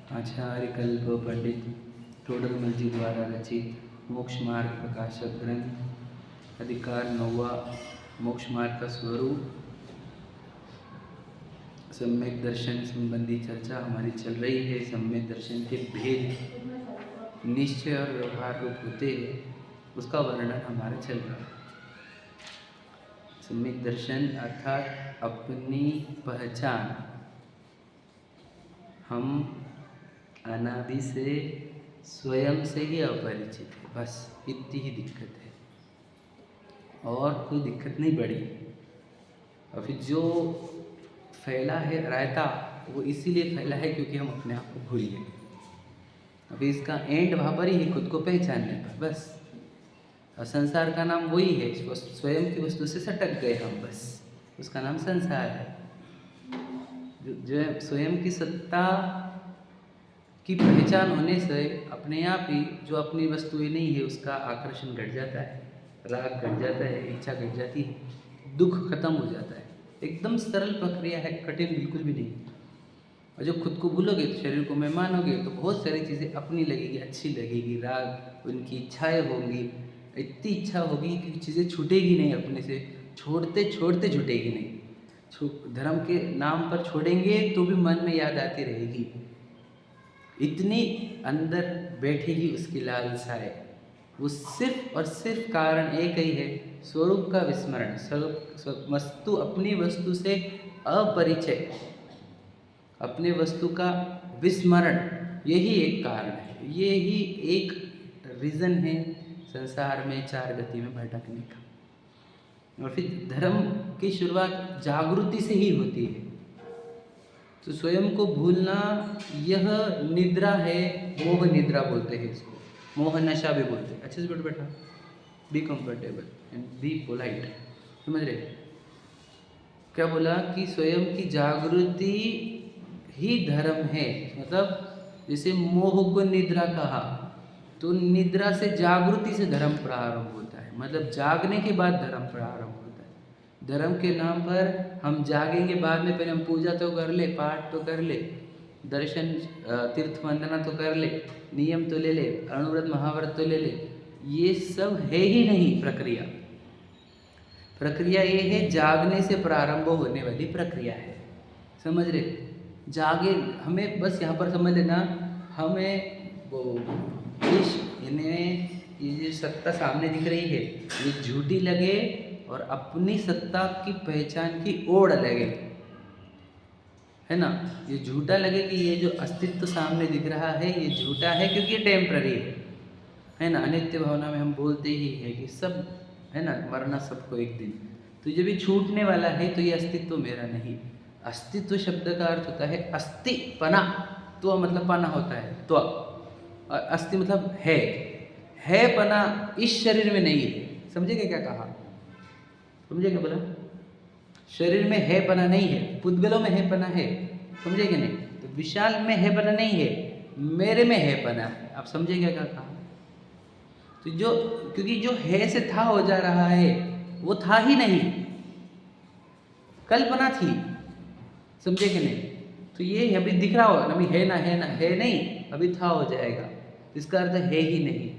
आचार्य कल्प पंडित टोडरमल जी द्वारा रचित मोक्ष मार्ग प्रकाशक ग्रंथ अधिकार 9वां मोक्ष मार्ग का स्वरूप सम्यक दर्शन संबंधी चर्चा हमारी चल रही है। सम्यक दर्शन के भेद निश्चय और व्यवहार रूप होते हैं, उसका वर्णन हमारा चल रहा है। सम्यक दर्शन अर्थात अपनी पहचान। हम अनादि से स्वयं से ही अपरिचित है, बस इतनी ही दिक्कत है और कोई दिक्कत नहीं बढ़ी। और फिर जो फैला है रायता, वो इसीलिए फैला है क्योंकि हम अपने आप को भूल गए। अभी इसका एंड वहाँ पर ही है, खुद को पहचानने पर, बस। और संसार का नाम वही है, स्वयं की वस्तु से सटक गए हम, बस। उसका नाम संसार है। जो स्वयं की सत्ता की पहचान होने से अपने आप ही जो अपनी वस्तुएं नहीं है उसका आकर्षण घट जाता है, राग घट जाता है, इच्छा घट जाती है, दुख खत्म हो जाता है। एकदम सरल प्रक्रिया है, कठिन बिल्कुल भी नहीं। और जब खुद को भूलोगे तो शरीर को मैं मानोगे तो बहुत सारी चीज़ें अपनी लगेगी, अच्छी लगेगी, राग उनकी इच्छाएं होंगी, इतनी इच्छा होगी कि चीज़ें छूटेगी नहीं अपने से, छोड़ते छोड़ते छूटेगी नहीं। धर्म के नाम पर छोड़ेंगे तो भी मन में याद आती रहेगी, इतनी अंदर बैठेगी उसकी लालसाएं। वो सिर्फ और सिर्फ कारण एक ही है, स्वरूप का विस्मरण। वस्तु, अपनी वस्तु से अपरिचय, अपने वस्तु का विस्मरण, यही एक कारण है, यही एक रीज़न है संसार में चार गति में भटकने का। और फिर धर्म की शुरुआत जागृति से ही होती है। तो स्वयं को भूलना यह निद्रा है, मोह निद्रा बोलते हैं इसको, मोह नशा भी बोलते हैं। अच्छे से बैठो बेटा, be comfortable and be polite. समझ रहे? क्या बोला कि स्वयं की जागृति ही धर्म है। मतलब जैसे मोह को निद्रा कहा, तो निद्रा से जागृति से धर्म प्रारंभ होता है, मतलब जागने के बाद धर्म प्रारंभ होता है। धर्म के नाम पर हम जागेंगे बाद में, पहले हम पूजा तो कर ले, पाठ तो कर ले, दर्शन तीर्थ वंदना तो कर ले, नियम तो ले ले, अणुव्रत महाव्रत तो ले ले, ये सब है ही नहीं प्रक्रिया। प्रक्रिया ये है जागने से प्रारंभ होने वाली प्रक्रिया है। समझ रहे? जागे, हमें बस यहाँ पर समझ लेना, हमें वो इन्हें ये जो सत्ता सामने दिख रही है ये झूठी लगे और अपनी सत्ता की पहचान की ओर लगे, है ना। ये झूठा लगे कि ये जो अस्तित्व सामने दिख रहा है ये झूठा है क्योंकि ये टेम्पररी है ना। अनित्य भावना में हम बोलते ही है कि सब, है ना, मरना सबको एक दिन। तो जब ये छूटने वाला है तो ये अस्तित्व मेरा नहीं। अस्तित्व शब्द का अर्थ होता है अस्तिपना, तो मतलब पाना होता है, तो और अस्थि मतलब है पना इस शरीर में नहीं है। समझेगा क्या कहा? समझेगा बोला? शरीर में है पना नहीं है, पुद्गलों में है पना है, समझेगे नहीं? तो विशाल में है पना नहीं है, मेरे में है पना है। आप समझेगा क्या कहा? तो जो, क्योंकि जो है से था हो जा रहा है वो था ही नहीं, कल्पना थी, समझे कि नहीं? तो ये अभी दिख रहा होगा, अभी है ना, है ना, है नहीं, अभी था हो जाएगा, इसका अर्थ है ही नहीं।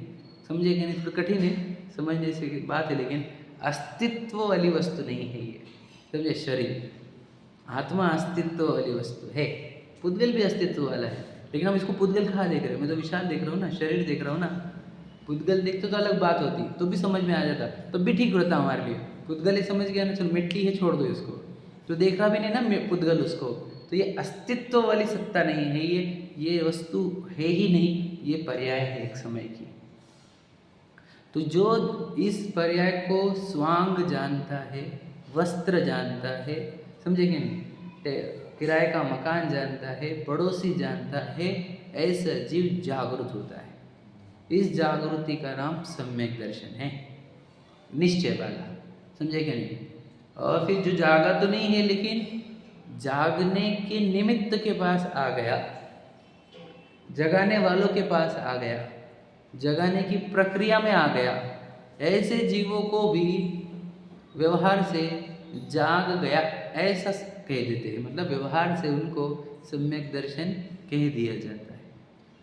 समझे कि नहीं? थोड़ा कठिन है समझने से बात है, लेकिन अस्तित्व वाली वस्तु नहीं है ये। समझे? शरीर, आत्मा अस्तित्व वाली वस्तु है, पुद्गल भी अस्तित्व वाला है, लेकिन हम इसको पुद्गल कहाँ देख रहे हैं? मैं तो विशाल देख रहा हूँ ना, शरीर देख रहा हूँ ना। पुद्गल देखते तो अलग बात होती, तो भी समझ में आ जाता, तो भी ठीक रहता हमारे लिए। पुद्गल ही समझ गया ना, चलो मिट्टी है छोड़ दो इसको, तो देख रहा भी नहीं ना पुद्गल उसको, तो ये अस्तित्व वाली सत्ता नहीं है, ये वस्तु है ही नहीं, ये पर्याय है एक समय की। तो जो इस पर्याय को स्वांग जानता है, वस्त्र जानता है, समझे कि नहीं, किराए का मकान जानता है, पड़ोसी जानता है, ऐसा जीव जागृत होता है। इस जागृति का नाम सम्यक दर्शन है, निश्चय वाला। समझे क्या नहीं? और फिर जो जागा तो नहीं है लेकिन जागने के निमित्त के पास आ गया, जगाने वालों के पास आ गया, जगाने की प्रक्रिया में आ गया, ऐसे जीवों को भी व्यवहार से जाग गया ऐसा कह देते हैं। मतलब व्यवहार से उनको सम्यक दर्शन कह दिया जाता है।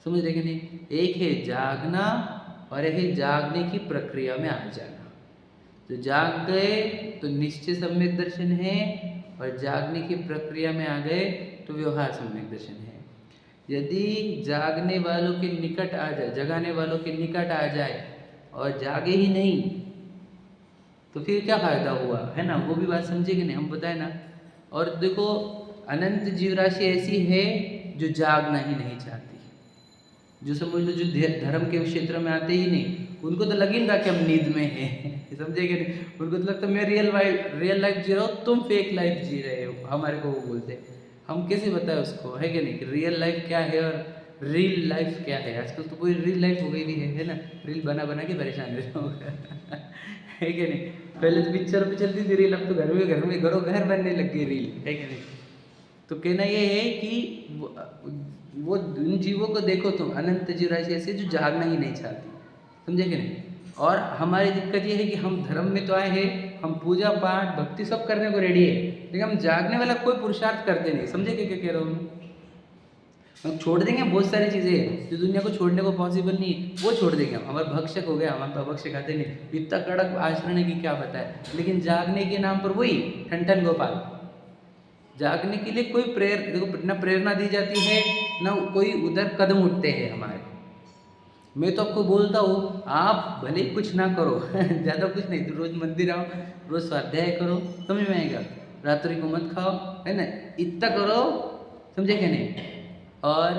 समझ रहे कि नहीं? एक है जागना और एक है जागने की प्रक्रिया में आ जाना। तो जाग गए तो निश्चय सम्यक दर्शन है, और जागने की प्रक्रिया में आ गए तो व्यवहार सम्यक दर्शन है। यदि जागने वालों के निकट आ जाए, जगाने वालों के निकट आ जाए और जागे ही नहीं, तो फिर क्या फायदा हुआ, है ना? वो भी बात समझे कि नहीं, हम बताए ना। और देखो, अनंत जीव राशि ऐसी है जो जागना ही नहीं चाहती, जो समझ लो जो धर्म के क्षेत्र में आते ही नहीं, उनको तो लगेगा कि हम नींद में हैं। समझे कि नहीं? उनको तो लगता है मैं रियल लाइफ जी रहा हूँ, तुम फेक लाइफ जी रहे हो, हमारे को वो बोलते हैं। हम कैसे बताएं उसको, है कि नहीं, कि रियल लाइफ क्या है और रील लाइफ क्या है। आजकल तो कोई रील लाइफ हो गई भी है ना, रील बना बना के परेशान रहता हूँ। है कि नहीं? पहले तो पिक्चर पे चलती थी रील, अब तो घर में घर बनने लग गई रील, है कि नहीं? तो कहना ये है कि वो उन जीवों को देखो तुम, अनंत जीव राशि ऐसे जो जागना ही नहीं चाहती, समझे कि नहीं? और हमारी दिक्कत ये है कि हम धर्म में तो आए हैं, हम पूजा पाठ भक्ति सब करने को रेडी है, लेकिन हम जागने वाला कोई पुरुषार्थ करते नहीं। समझे क्या कह रहा हूँ? हम छोड़ देंगे बहुत सारी चीज़ें जो दुनिया को छोड़ने को पॉसिबल नहीं है, वो छोड़ देंगे हम। हमारे भक्षक हो गया, हम तो भक्षक खाते नहीं, इतना कड़क आचरण है कि क्या बताए। लेकिन जागने के नाम पर वही ठन गोपाल, जागने के लिए कोई देखो ना प्रेरणा दी जाती है, ना कोई उधर कदम उठते हैं हमारे। मैं तो आपको बोलता हूँ, आप भले कुछ ना करो ज़्यादा कुछ नहीं, तो रोज़ मंदिर आओ, रोज़ स्वाध्याय करो, समझ में आएगा। रात्रि को मत खाओ, है ना, इतना करो, समझे क्या नहीं? और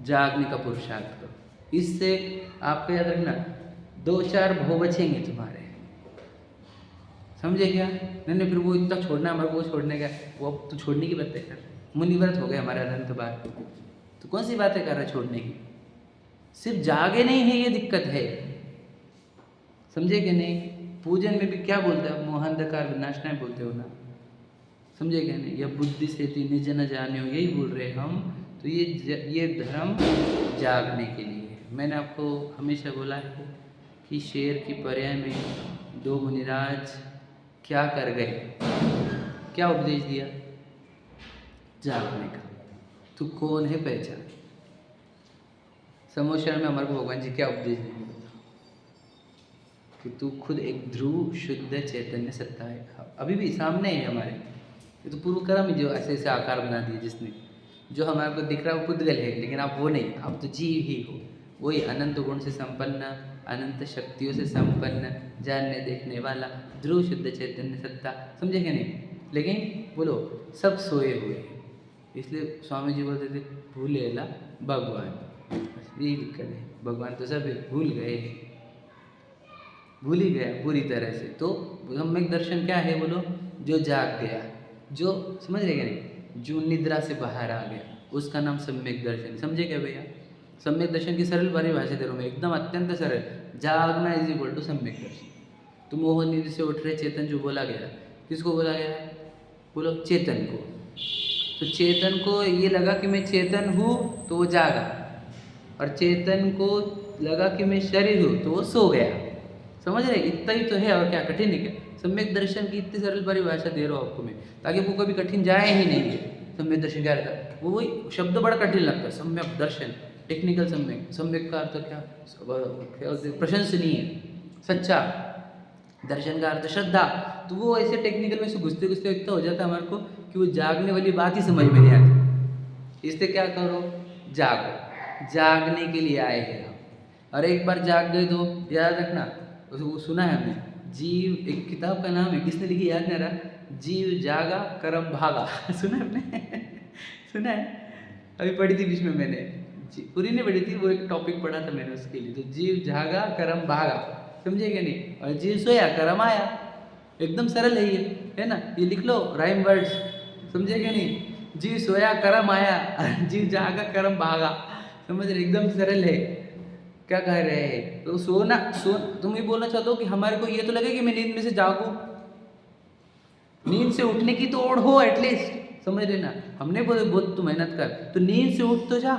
जागने का पुरुषार्थ करो। इससे आपको याद रखना 2-4 भव बचेंगे तुम्हारे, समझे क्या? नहीं फिर वो इतना छोड़ना, हमारे को छोड़ने का, वो अब तो छोड़ने की बातें कर, मुनिव्रत हो गए हमारे अनंत बार, तो कौन सी बातें कर रहा है छोड़ने की? सिर्फ जागे नहीं है, ये दिक्कत है, समझे कि नहीं? पूजन में भी क्या बोलते हैं, मोहांधकार विनाशना बोलते हो ना, समझे क्या नहीं? या बुद्धि से निज न जाने हो, यही बोल रहे हम। तो ये धर्म जागने के लिए है। मैंने आपको हमेशा बोला है कि शेर की पर्याय में 2 मुनिराज क्या कर गए, क्या उपदेश दिया? जागने का। तू कौन है पहचान। समोशरण में हमारे को भगवान जी क्या उपदेश देंगे, कि तू खुद एक ध्रुव शुद्ध चैतन्य सत्ता है। अभी भी सामने है हमारे, ये तो पूर्व कर्म जो ऐसे ऐसे आकार बना दिए जिसने, जो हमारे को दिख रहा है वो पुद्गल है, लेकिन आप वो नहीं, आप तो जीव ही हो। वही अनंत गुण से संपन्न, अनंत शक्तियों से संपन्न, जानने देखने वाला ध्रुव शुद्ध चैतन्य सत्ता, समझे क्या नहीं? लेकिन बोलो सब सोए हुए हैं, इसलिए स्वामी जी बोलते थे भूलेला भगवान। यही दिक्कत है, भगवान तो सब भूल गए, भूल ही गया पूरी तरह से। तो सम्यक दर्शन क्या है बोलो? जो जाग गया, जो समझ रहे क्या नहीं, जो निद्रा से बाहर आ गया, उसका नाम सम्यक दर्शन। समझे क्या भैया? सम्यक दर्शन की सरल परिभाषा दे रहा हूँ मैं, एकदम अत्यंत सरल। जागना इज इक्वल टू सम्यक दर्शन। तो मोहन नींद से उठ रहे चेतन जो बोला गया, किसको बोला गया? बोलो चेतन को। तो चेतन को ये लगा कि मैं चेतन हूँ, तो वो जागा, और चेतन को लगा कि मैं शरीर हूँ, तो वो सो गया। समझ रहे? इतना ही तो है, और क्या कठिन है क्या? सम्यक दर्शन की इतनी सरल परिभाषा दे रहा हूँ आपको मैं, ताकि वो कभी कठिन जाए ही नहीं है। सम्यक दर्शन क्या रहता है? वो वही शब्द बड़ा कठिन लगता है, सम्यक दर्शन, टेक्निकल सम्यक। सम्यक का अर्थ क्या? प्रशंसनीय, सच्चा। दर्शन का अर्थ श्रद्धा। तो वो ऐसे टेक्निकल में से घुसते घुसते इतना हो जाता है हमारे को कि वो जागने वाली बात ही समझ में नहीं आती। इससे क्या करो? जागो, जागने के लिए आए हैं हम। और एक बार जाग गए तो याद रखना, वो सुना है हमने, जीव, एक किताब का नाम है, किसने लिखी याद नहीं रहा, जीव जागा कर्म भागा। सुना है आपने? सुना है? अभी पढ़ी थी बीच में मैंने, पूरी नहीं पढ़ी थी, वो एक टॉपिक पढ़ा था मैंने उसके लिए। तो जीव जागा कर्म भागा, समझे क्या नहीं? और जीव सोया कर्म आया। एकदम सरल है ये, है ना? ये लिख लो राइम वर्ड्स, समझे क्या नहीं? जीव सोया कर्म आया, जीव जागा कर्म भागा। समझ रहे? एकदम सरल है। क्या कह रहे हैं? तो सोना, तुम ये बोलना चाहते हो कि हमारे को ये तो लगे कि मैं नींद में से जागूं, नींद से उठने की तो ओढ़ हो एटलीस्ट, समझ रहे ना? हमने बोले बहुत तू मेहनत कर, तो नींद से उठ तो जा।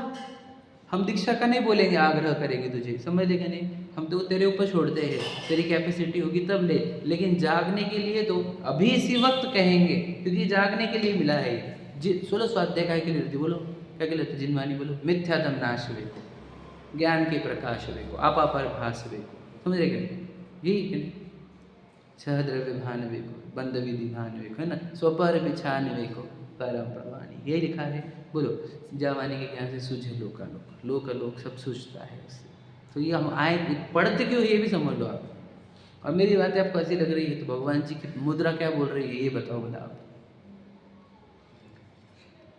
हम दीक्षा का नहीं बोलेंगे, आग्रह करेंगे तुझे, समझ लेगा नहीं? हम तो तेरे ऊपर छोड़ते हैं, तेरी कैपेसिटी होगी तब ले। लेकिन जागने के लिए तो अभी इसी वक्त कहेंगे, क्योंकि जागने के लिए मिला है। 16 स्वाध्याय काय के लिए बोलो, क्या कहते? जिनवानी बोलो, मिथ्यात्म नाश हुए। ज्ञान के प्रकाश वेको, अपापर भास वेको, समझ रहे क्या? यही है ना, छह द्रव्य भान वेको, बंद विधि भान वेको, है ना, स्वपर बिछान वेको परम प्रवाणी, यही लिखा है। बोलो, जावानी के ज्ञान से सूझे लोकालोक, लोकालोक सब सूझता है उससे। तो ये हम आए पढ़ते क्यों, ये भी समझ लो आप। और मेरी बातें आपको ऐसी लग रही है तो भगवान जी की मुद्रा क्या बोल रही है, ये बताओ बताओ।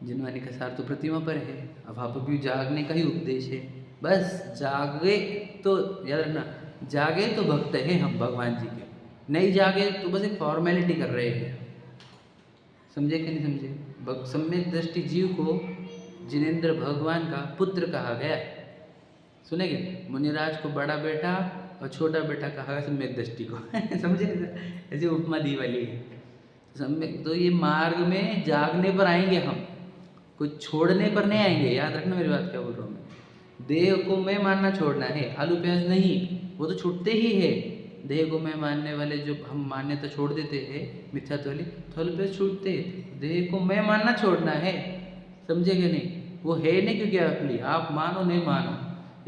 जिनवानी का सार तो प्रतिमा पर है, अब आप भी जागने का ही उपदेश है। बस जागे तो याद रखना, जागे तो भक्त है हम भगवान जी के, नहीं जागे तो बस एक फॉर्मेलिटी कर रहे हैं। समझे कि नहीं समझे? सम्यक दृष्टि जीव को जिनेंद्र भगवान का पुत्र कहा गया। सुनेंगे, मुनिराज को बड़ा बेटा और छोटा बेटा कहा गया सम्यक दृष्टि को। समझे? ऐसी उपमा दी वाली है सम्यक। तो ये मार्ग में जागने पर आएंगे हम, कुछ छोड़ने पर नहीं आएंगे। याद रखना मेरी बात क्या बोल रहा हूँ मैं। देह को मैं मानना छोड़ना है, आलू प्याज नहीं, वो तो छूटते ही है। देह को मैं मानने वाले जो हम मान्यता छोड़ देते हैं मिथ्यात्व वाली, तो आलू प्याज छूटते। देह को मैं मानना छोड़ना है, समझेगे नहीं? वो है नहीं क्योंकि अपनी, आप मानो नहीं मानो।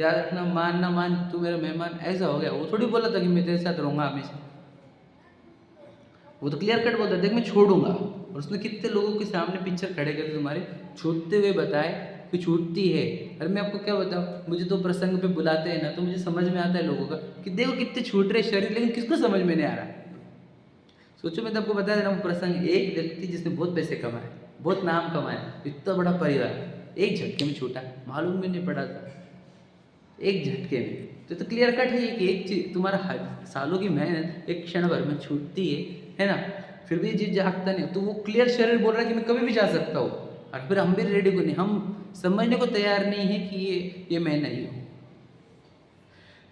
याद रखना, मान ना मान तू मेरा मेहमान, ऐसा हो गया। वो थोड़ी बोला था कि मैं तेरे साथ रहूँगा हमेशा, वो तो क्लियर कट बोलता है, देख मैं छोड़ूंगा। और उसने कितने लोगों के सामने पिक्चर खड़े करके तुम्हारे छूटते हुए बताए कि छूटती है। अरे मैं आपको क्या बताऊँ, मुझे तो प्रसंग पे बुलाते हैं ना, तो मुझे समझ में आता है लोगों का कि देखो कितने छूट रहे शरीर, लेकिन किसको समझ में नहीं आ रहा। सोचो, मैं तो आपको बता दे रहा हूँ प्रसंग, एक व्यक्ति जिसने बहुत पैसे कमाए, बहुत नाम कमाए, इतना बड़ा परिवार, एक झटके में छूटा, मालूम भी नहीं पड़ा था, एक झटके में। तो क्लियर कट है कि एक चीज तुम्हारा सालों की मेहनत एक क्षण भर में छूटती है ना, फिर भी जीव जागता नहीं। तो वो क्लियर शरीर बोल रहा है कि मैं कभी भी जा सकता हूँ, और फिर हम भी रेडी को नहीं, हम समझने को तैयार नहीं है कि ये मैं नहीं हूँ।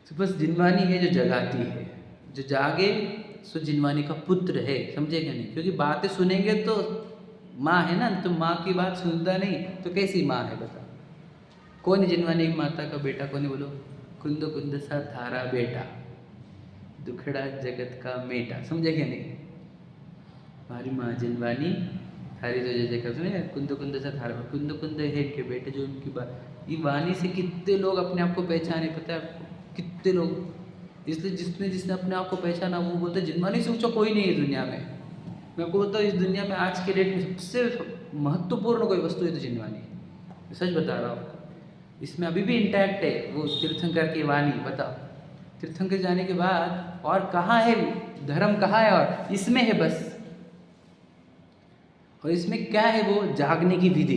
तो बस जिनवानी है जो जगाती है, जो जागे सो जिनवानी का पुत्र है, समझेगा नहीं? क्योंकि बातें सुनेंगे तो माँ है ना, तो माँ की बात सुनता नहीं तो कैसी माँ है बता? कौन जिनवानी माता का बेटा, कौन है बोलो? कुंद कुंद सा थारा बेटा, दुखड़ा जगत का मेटा, समझे क्या नहीं? हमारी माँ जिनवानी थारी तो जय जयकार, सुने? कुंद कुंद सा थारा, कुंद कुंद है इनके बेटे, जो उनकी ये वाणी से कितने लोग अपने आप को पहचाने, पता है आपको? कितने लोग, इसलिए जिसने जिसने अपने आप को पहचाना वो बोलते जिनवानी से ऊंचा कोई नहीं है दुनिया में। मैं आपको बताऊँ, इस दुनिया में आज के डेट में सबसे महत्वपूर्ण कोई वस्तु है तो जिनवानी, सच बता रहा हूँ आपको। इसमें अभी भी इंटैक्ट है वो तीर्थंकर की वाणी। बताओ, तीर्थंकर जाने के बाद और कहाँ है धर्म, कहाँ है? और इसमें है बस। और इसमें क्या है? वो जागने की विधि।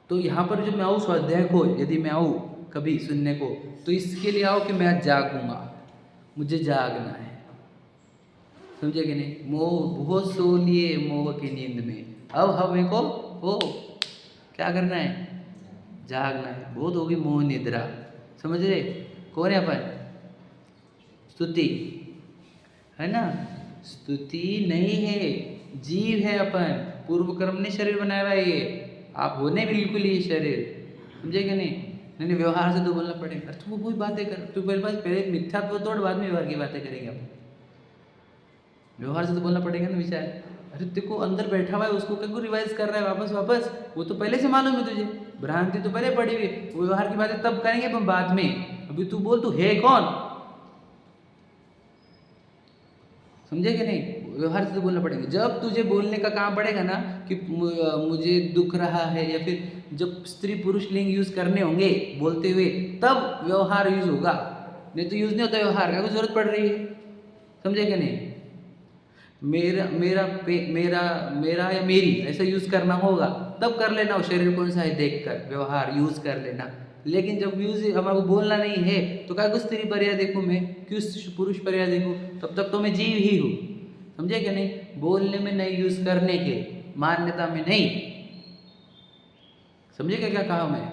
तो यहाँ पर जब मैं आऊँ स्वाध्याय को, यदि मैं आऊँ कभी सुनने को, तो इसके लिए आओ कि मैं आज जागूंगा, मुझे जागना है, समझे कि नहीं? मोह बहुत सो लिए मोह की नींद में, अब हमें को वो क्या करना है? जागना है। बहुत होगी मोह निद्रा, समझ रहे? कौन है अपन? स्तुति है ना, स्तुति नहीं है, जीव है अपन। पूर्व कर्म ने शरीर बनाया हुआ है ये, आप होने बिल्कुल ये शरीर, समझे कि नहीं? नहीं व्यवहार से तो बोलना पड़ेगा। तो वो वही बातें कर, तू पहले मिथ्यात्व तोड़, बाद में व्यवहार की बातें करेंगे अपन। व्यवहार से तो बोलना पड़ेगा ना विचार। अरे देखो अंदर बैठा हुआ है, उसको क्यों रिवाइज कर रहा है वापस वापस? वो तो पहले से मालूम है तुझे, भ्रांति तो पहले पड़ी हुई। व्यवहार की बातें तब करेंगे अपन बाद में, अभी तू बोल तू है कौन, समझे कि नहीं? व्यवहार से तो बोलना पड़ेगा। जब तुझे बोलने का काम पड़ेगा ना कि मुझे दुख रहा है, या फिर जब स्त्री पुरुष लिंग यूज करने होंगे बोलते हुए, तब व्यवहार यूज होगा, नहीं तो यूज नहीं होता व्यवहार का, कोई जरूरत पड़ रही है, समझे कि नहीं? मेरा मेरा मेरा मेरा या मेरी ऐसा यूज करना होगा तब कर लेना, शरीर कौन सा है देख कर व्यवहार यूज कर लेना। लेकिन जब यूज हमारे को बोलना नहीं है तो क्या कुछ स्त्री पर्याय देखूँ मैं, क्यों पुरुष पर्याय देखूँ? तब तक तो मैं जीव ही हूँ, समझे क्या नहीं? बोलने में नहीं, यूज करने के, मान्यता में नहीं, समझे क्या क्या कहा मैं?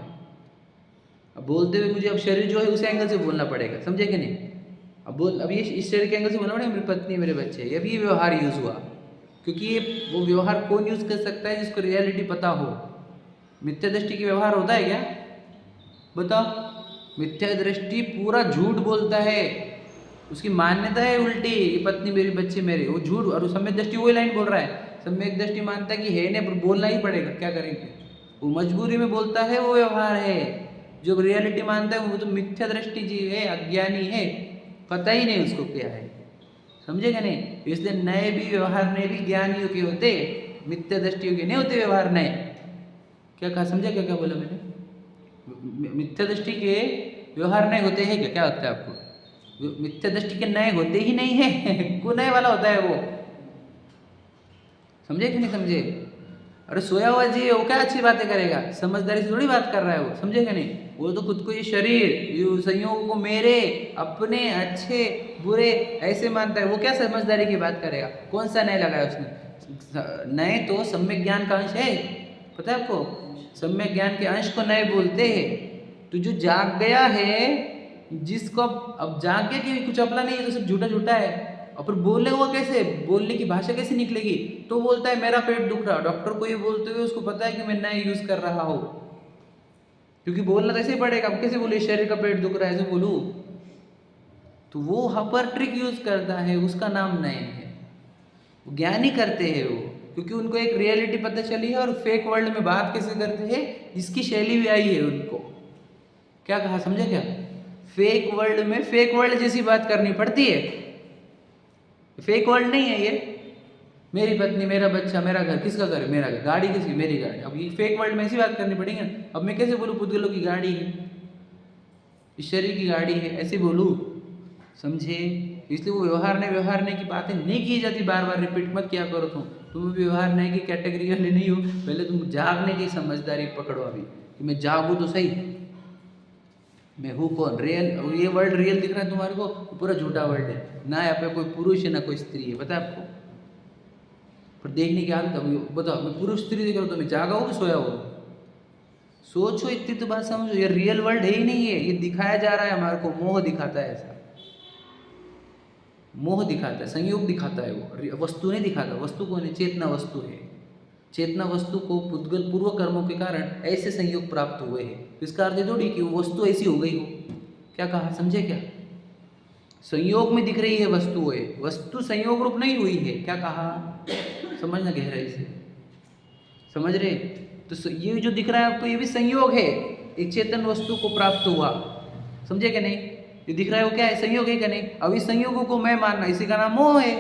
अब बोलते हुए मुझे अब शरीर जो है उस एंगल से बोलना पड़ेगा, समझे क्या नहीं? अब बोल, अब ये इस शरीर के एंगल से बोलना पड़ेगा, मेरी पत्नी मेरे बच्चे, अब ये व्यवहार यूज हुआ। क्योंकि ये वो व्यवहार कौन यूज कर सकता है? जिसको रियलिटी पता हो। मिथ्या दृष्टि की व्यवहार होता है क्या? बताओ। मिथ्या दृष्टि पूरा झूठ बोलता है, उसकी मान्यता है उल्टी, ये पत्नी मेरी बच्चे मेरे, वो झूठ। और सम्यक दृष्टि वही लाइन बोल रहा है, सम्यक दृष्टि मानता है कि है नहीं, पर बोलना ही पड़ेगा, क्या करेंगे? वो मजबूरी में बोलता है, वो व्यवहार है। जो रियलिटी मानता है वो तो मिथ्या दृष्टि जीव है, अज्ञानी है, पता ही नहीं उसको क्या है, समझेगा नहीं। इसलिए नए भी व्यवहार नए भी ज्ञानियों के होते, मिथ्या दृष्टियों के नहीं होते व्यवहार नए। क्या कहा, समझा क्या क्या बोला मैंने? मिथ्या दृष्टि के व्यवहार नए होते हैं क्या? क्या होता है आपको? मिथ्या दृष्टि के नए होते ही नहीं है को नए वाला होता है वो, समझे कि नहीं समझे? अरे सोया हुआ जी वो क्या अच्छी बातें करेगा, समझदारी से थोड़ी बात कर रहा है वो, समझेगा नहीं? वो तो खुद को ये शरीर ये संयोग को मेरे अपने अच्छे बुरे ऐसे मानता है, वो क्या समझदारी की बात करेगा? कौन सा नए लगाया उसने? नए तो सम्यक ज्ञान का अंश है, पता है आपको? सम्यक ज्ञान के अंश को नए बोलते हैं। तो जो जाग गया है, जिसको अब जाग गया कि कुछ अपना नहीं है, तो सब झूठा झूठा है, और फिर बोलने हुआ कैसे, बोलने की भाषा कैसे निकलेगी? तो बोलता है मेरा पेट दुख रहा, डॉक्टर को ये बोलते हुए उसको पता है कि मैं नए यूज कर रहा हूँ, क्योंकि बोलना तो ऐसे ही पड़ेगा। अब कैसे बोले शरीर का पेट दुख रहा है, ऐसे बोलूँ? तो वो हापर ट्रिक यूज करता है, उसका नाम नए है। ज्ञानी करते हैं वो, क्योंकि उनको एक रियलिटी पता चली है और फेक वर्ल्ड में बात कैसे करते हैं इसकी शैली भी आई है उनको। क्या कहा, समझे क्या? फेक वर्ल्ड में फेक वर्ल्ड जैसी बात करनी पड़ती है। फेक वर्ल्ड नहीं है ये, मेरी पत्नी मेरा बच्चा मेरा घर, किसका घर? मेरा घर। गाड़ी किसकी? मेरी गाड़ी। अब ये फेक वर्ल्ड में ऐसी बात करनी पड़ेगी ना। अब मैं कैसे बोलूँ पुद्गलों की गाड़ी है, इस शरीर की गाड़ी है, ऐसे बोलूँ, समझे? इसलिए वो व्यवहार नहीं की बातें नहीं की जाती, बार बार रिपीट मत किया करो। तुम व्यवहार नहीं की कैटेगरी वाले नहीं हो। पहले तुम जागने की समझदारी पकड़ो अभी, कि मैं जागूँ तो सही, मैं हूँ कौन? रियल। ये वर्ल्ड रियल दिख रहा है तुम्हारे को, पूरा झूठा वर्ल्ड है ना। यहाँ पे कोई पुरुष है ना कोई स्त्री है, पता है आपको? पर देखने की आदत अभी बताओ, मैं पुरुष स्त्री देख रहा हूँ तो मैं जागा हूँ कि सोया हुआ? सोचो, इतनी तो बात समझो, ये रियल वर्ल्ड है ही नहीं है, ये दिखाया जा रहा है हमारे को, मोह दिखाता है, ऐसा मोह दिखाता है, संयोग दिखाता है, वो वस्तु नहीं दिखाता। वस्तु कौन है? चेतना वस्तु है। चेतना वस्तु को पुद्गल पूर्व कर्मों के कारण ऐसे संयोग प्राप्त हुए हैं। इसका अर्थ थोड़ी कि वो वस्तु ऐसी हो गई हो। क्या कहा, समझे क्या? संयोग में दिख रही है वस्तुएं, वस्तु संयोग रूप नहीं हुई है। क्या कहा, समझना गहराई से, समझ रहे? तो ये जो दिख रहा है आपको, ये भी संयोग है, एक चेतन वस्तु को प्राप्त हुआ, समझे क्या नहीं? ये दिख रहा है वो क्या है? संयोग है क्या नहीं? अब इस संयोगों को मैं मानना, इसी का नाम मोह है।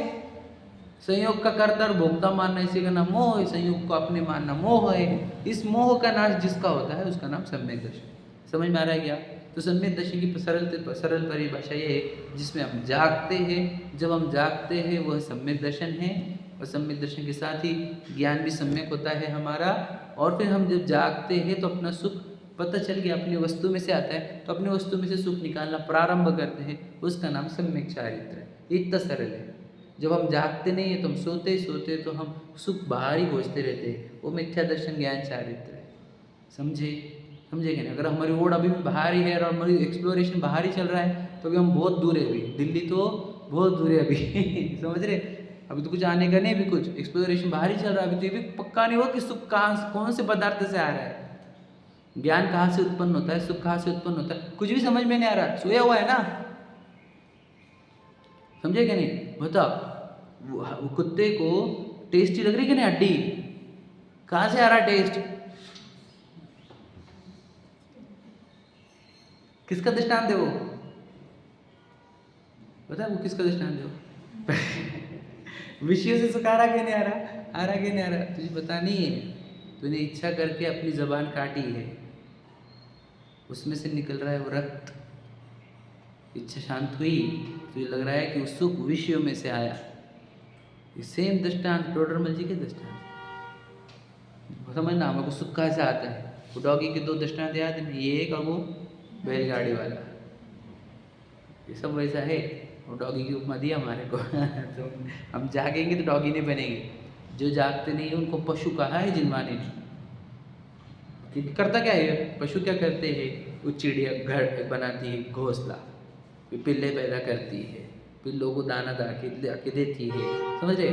संयोग का कर्ता और भोक्ता मानना, इसी का नाम मोह है। संयोग को अपने मानना मोह है। इस मोह का नाश जिसका होता है उसका नाम सम्यक दर्शन। समझ में आ रहा है क्या? तो सम्यक दर्शन की सरल परिभाषा ये है, जिसमें हम जागते हैं। जब हम जागते हैं वह सम्यक दर्शन है, और सम्यक दर्शन के साथ ही ज्ञान भी सम्यक होता है हमारा। और फिर हम जब जागते हैं तो अपना सुख पता चल गया, अपनी वस्तु में से आता है, तो अपनी वस्तु में से सुख निकालना प्रारंभ करते हैं, उसका नाम सम्यक चारित्र है। इतना सरल है। जब हम जागते नहीं है तो हम सोते तो हम सुख बाहर ही खोजते रहते हैं, वो मिथ्या दर्शन ज्ञान चारित्र है। समझे कि नहीं? अगर हमारी ओर अभी भी बाहर ही है और हमारी एक्सप्लोरेशन बाहर ही चल रहा है, तो अभी हम बहुत दूर है। अभी दिल्ली तो बहुत दूर है अभी समझ रहे? अभी तो कुछ आने का नहीं, अभी कुछ एक्सप्लोरेशन बाहर ही चल रहा है। अभी तो ये भी पक्का नहीं हुआ कि सुख कहाँ कौन से पदार्थ से आ रहा है, ज्ञान कहाँ से उत्पन्न होता है, सुख कहाँ से उत्पन्न होता है, कुछ भी समझ में नहीं आ रहा। सोया हुआ है ना, समझे क्या नहीं? बताओ, वो कुत्ते को टेस्टी लग रही कि नहीं हड्डी? कहाँ से आ रहा टेस्ट? किसका दृष्टांत है वो? पता है वो किसका दृष्टांत है वो? विषयों से सुख आ रहा कि नहीं आ रहा? आ रहा कि नहीं आ रहा? तुझे पता नहीं है। तूने इच्छा करके अपनी जबान काटी है, उसमें से निकल रहा है वो रक्त। इच्छा शांत हुई, तुझे लग रहा है कि वो सुख विषयों में से आया। सेम दृष्टांत टोडरमल जी के दृष्टांत समझना, हमको सुख कहाँ से आता है। वो डॉगी के दो दृष्टांत याद है, ये एक और वो बैलगाड़ी वाला, ये सब वैसा है। वो डॉगी की उपमा दिया हमारे को तो हम जागेंगे तो डॉगी नहीं बनेंगे। जो जागते नहीं है उनको पशु कहा है जिनवाने ने। करता क्या है पशु? क्या करते हैं? वो चिड़िया घर बनाती है, घोंसला, पिल्ले पैदा करती है, पिल्लों को दाना के देती है, समझ रहे?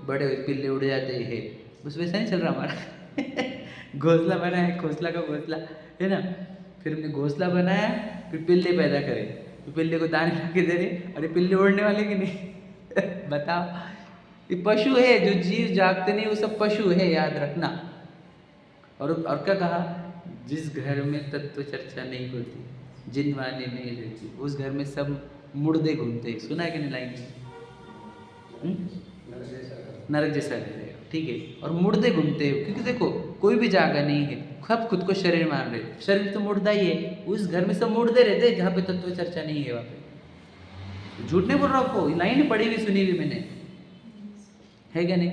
बड़े हुए पिल्ले उड़ जाते हैं, बस वैसा नहीं चल रहा हमारा घोंसला बनाया, घोंसला का घोंसला है ना, फिर हमने घोंसला बनाया, फिर पिल्ले पैदा करे, तो पिल्ले को दाने ला के दे रहे, अरे पिल्ले उड़ने वाले कि नहीं बताओ। ये पशु है, जो जीव जागते नहीं वो सब पशु है, याद रखना। और क्या कहा? जिस घर में तत्व चर्चा नहीं होती, जिन वाणी नहीं रहती, उस घर में सब मुर्दे घूमते हैं। सुना है कि नहीं लाइन? नरक जैसा घर है, ठीक है। और मुर्दे घूमते हैं, क्योंकि देखो कोई भी जागा नहीं है, सब खुद को शरीर मान रहे, शरीर तो मुर्दा ही है। उस घर में सब मुर्दे रहते हैं जहाँ पे तत्व चर्चा नहीं है। वहाँ पे झूठ नहीं बोल रहा आपको, लाइन पढ़ी हुई सुनी हुई मैंने, है क्या नहीं?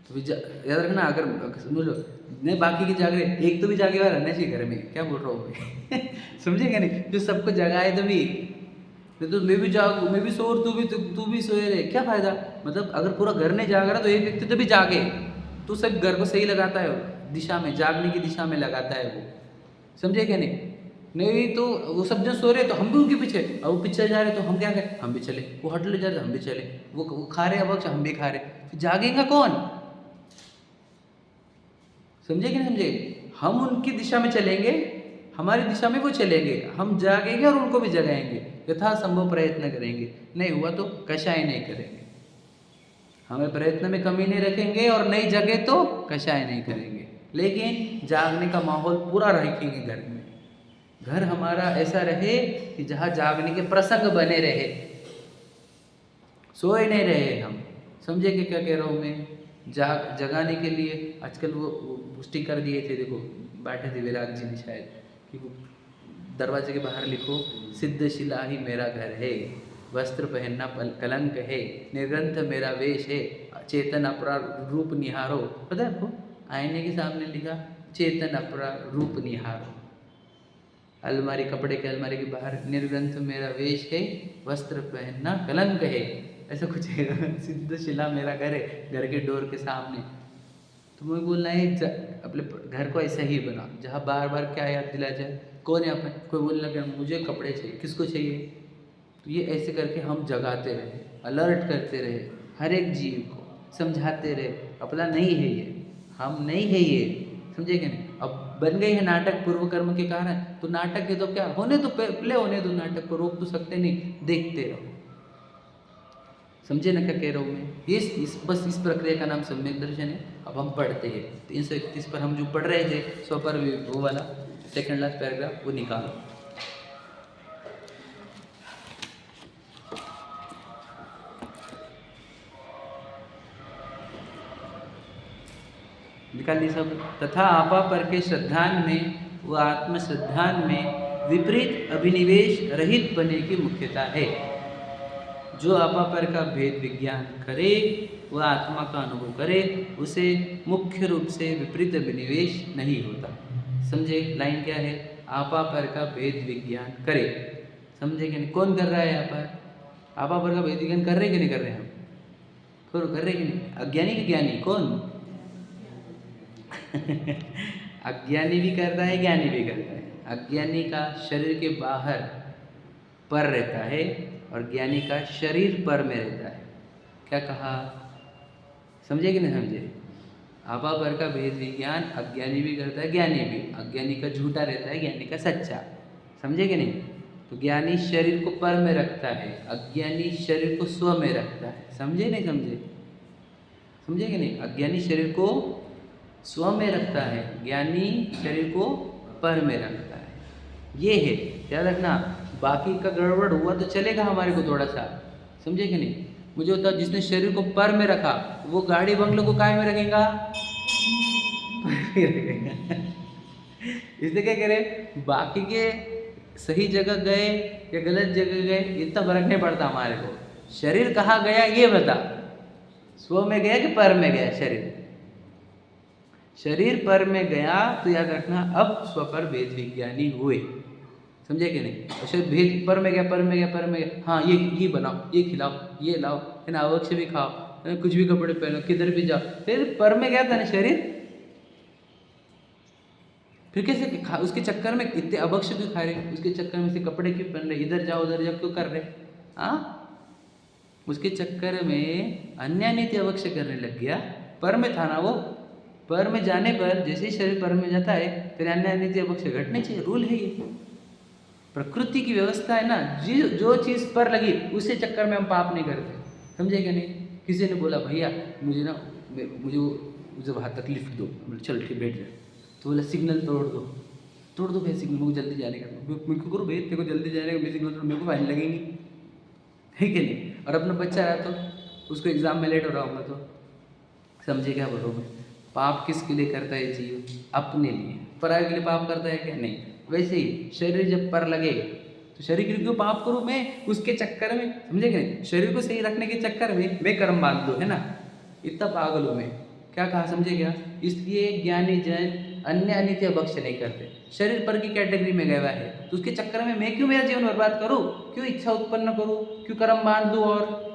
तो याद रखना, अगर सुन लो नहीं, बाकी की जाग रहे, एक तो भी जागे हुआ रहना चाहिए घर में। क्या बोल रहा हूँ मैं? समझेगा नहीं? जो सबको जगाए तो भी, तो मैं भी जागू, मैं भी सो और तू भी सोए रहे, क्या फायदा? मतलब अगर पूरा घर नहीं जाग रहा तो एक व्यक्ति तो भी जागे, तो सब घर को सही लगाता है, दिशा में, जागने की दिशा में लगाता है वो। समझे क्या नहीं? नहीं तो वो सब जन सो रहे तो हम भी उनके पीछे, और वो पीछे जा रहे तो हम क्या करें? हम भी चले। वो हट ले जा रहे हम भी चले। वो खा रहे अवक्ष, हम भी खा रहे, फिर जागेगा कौन? समझे कि नहीं समझे? हम उनकी दिशा में चलेंगे, हमारी दिशा में वो चलेंगे, हम जागेंगे और उनको भी जगाएंगे, यथासंभव प्रयत्न करेंगे। नहीं हुआ तो कषाय नहीं करेंगे, हमें प्रयत्न में कमी नहीं रखेंगे, और नहीं जगे तो कषाय नहीं करेंगे, लेकिन जागने का माहौल पूरा रखेंगे घर में। घर हमारा ऐसा रहे कि जहाँ जागने के प्रसंग बने रहे, सोए नहीं रहे हम। समझे कि क्या कह रहा हूँ मैं? जगाने के लिए आजकल वो पुष्टि कर दिए थे, देखो बैठे थे विराट जी ने शायद, कि वो दरवाजे के बाहर लिखो, सिद्धशिला ही मेरा घर है, वस्त्र पहनना कलंक है, निर्ग्रंथ मेरा वेश है, चेतन अपरा रूप निहारो। पता है आपको? आईने के सामने लिखा चेतन अपरा रूप निहारो। अलमारी, कपड़े के अलमारी के बाहर निर्ग्रंथ मेरा वेश है, वस्त्र पहनना कलंक है, ऐसा कुछ है। सिद्धशिला मेरा घर है, घर के डोर के सामने। तो मुझे बोलना है अपने घर को ऐसा ही बना, जहाँ बार बार क्या याद दिला जाए, कौन यहाँ पे कोई बोलने लगे मुझे कपड़े चाहिए, किसको चाहिए? तो ये ऐसे करके हम जगाते रहे, अलर्ट करते रहे, हर एक जीव को समझाते रहे अपना नहीं है ये, हम नहीं है ये। समझे कि नहीं? अब बन गई है नाटक पूर्व कर्म के कारण, तो नाटक है तो क्या होने दो, प्ले होने दो, नाटक को रोक तो सकते नहीं, देखते रहो। समझे ना क्या कह रहा हूँ मैं? बस इस प्रक्रिया का नाम सम्यक दर्शन है। अब हम पढ़ते हैं 331 पर, हम जो पढ़ रहे थे स्वपर वो वाला सेकंड लास्ट पैराग्राफ, वो निकालो। निकाल ली सब। तथा आपा पर के श्रद्धान में व आत्मश्रद्धान में विपरीत अभिनिवेश रहित बने की मुख्यता है। जो आपा पर का भेद विज्ञान करे, वह आत्मा का अनुभव करे, उसे मुख्य रूप से विपरीत अभिनिवेश नहीं होता। समझे लाइन क्या है? आपा पर का भेद विज्ञान करे। समझे कि नहीं? कौन कर रहा है यहाँ पर? आपा पर का भेद विज्ञान कर रहे कि नहीं कर रहे हम? कर रहे कि नहीं? अज्ञानी कि ज्ञानी? कौन? अज्ञानी भी करता है, ज्ञानी भी करता है। अज्ञानी का शरीर के बाहर पर रहता है, और ज्ञानी का शरीर पर में रहता है। क्या कहा? समझे कि नहीं समझे? आपा पर का भेद विज्ञान अज्ञानी भी करता है, ज्ञानी भी। अज्ञानी का झूठा रहता है, ज्ञानी का सच्चा। समझे कि नहीं? तो ज्ञानी शरीर को पर में रखता है, अज्ञानी शरीर को स्व में रखता है। समझे नहीं समझे? समझे कि नहीं? अज्ञानी शरीर को स्व में रखता है, ज्ञानी शरीर को पर में रखता है। ये है, याद रखना। बाकी का गड़बड़ हुआ तो चलेगा हमारे को थोड़ा सा, समझे कि नहीं? मुझे होता जिसने शरीर को पर में रखा, वो गाड़ी बंगलों को काय में रखेगा? पर में रखेगा। इसलिए क्या करे, बाकी के सही जगह गए या गलत जगह गए इतना फर्क नहीं पड़ता हमारे को। शरीर कहाँ गया ये बता, स्व में गया कि पर में गया? शरीर पर में गया तो याद रखना, अब स्व पर भेद विज्ञानी हुए। समझे कि नहीं? अच्छा, भेद पर में गया, पर में गया, पर में गया। हाँ, ये बनाओ, ये खिलाओ, ये लाओ, है ना, अवक्ष से भी खाओ, कुछ भी कपड़े पहनो, किधर भी जाओ, फिर पर में गया था ना शरीर। फिर कैसे उसके चक्कर में इतने अवक्ष क्यों खा रहे? उसके चक्कर में से कपड़े क्यों पहन रहे? इधर जाओ उधर जाओ क्यों कर रहे? हाँ, उसके चक्कर में अन्य नीति अवक्ष करने लग गया। पर में था ना वो, पर में जाने पर जैसे ही शरीर पर में जाता है फिर अन्य नीति अवक्ष घटने चाहिए, रूल है ये, प्रकृति की व्यवस्था है ना। जो चीज़ पर लगी उसी चक्कर में हम पाप नहीं करते। समझे क्या नहीं? किसी ने बोला भैया मुझे हाथ तकलीफ दो, बोले चल ठीक बैठ जाए, तो बोला सिग्नल तोड़ दो, तोड़ दो बेसिक, मेरे को जल्दी जाने का, मेरे को करो तेरे को जल्दी जाने का, बेसिक मतलब मेरे को फाइन लगेंगी, है कि नहीं। और अपना बच्चा रहा तो उसको एग्ज़ाम में लेट हो रहा होगा तो समझे क्या बोल रहा हूँ मैं। पाप किसके लिए करता है जीव? अपने लिए। पराये के लिए पाप करता है क्या? नहीं। वैसे ही शरीर जब पर लगे तो शरीर के लिए क्यों पाप करूँ मैं, उसके चक्कर में, समझे क्या नहीं। शरीर को सही रखने के चक्कर में मैं कर्म बांध दूँ, है ना, इतना पागल हूँ मैं। क्या कहा, समझे क्या? इसलिए ज्ञानी जन अन्य अनित्य भक्ष नहीं करते। शरीर पर की कैटेगरी में गया हुआ है तो उसके चक्कर में मैं क्यों मेरा जीवन बर्बाद करूँ, क्यों इच्छा उत्पन्न करूँ, क्यों कर्म बांध दूँ। और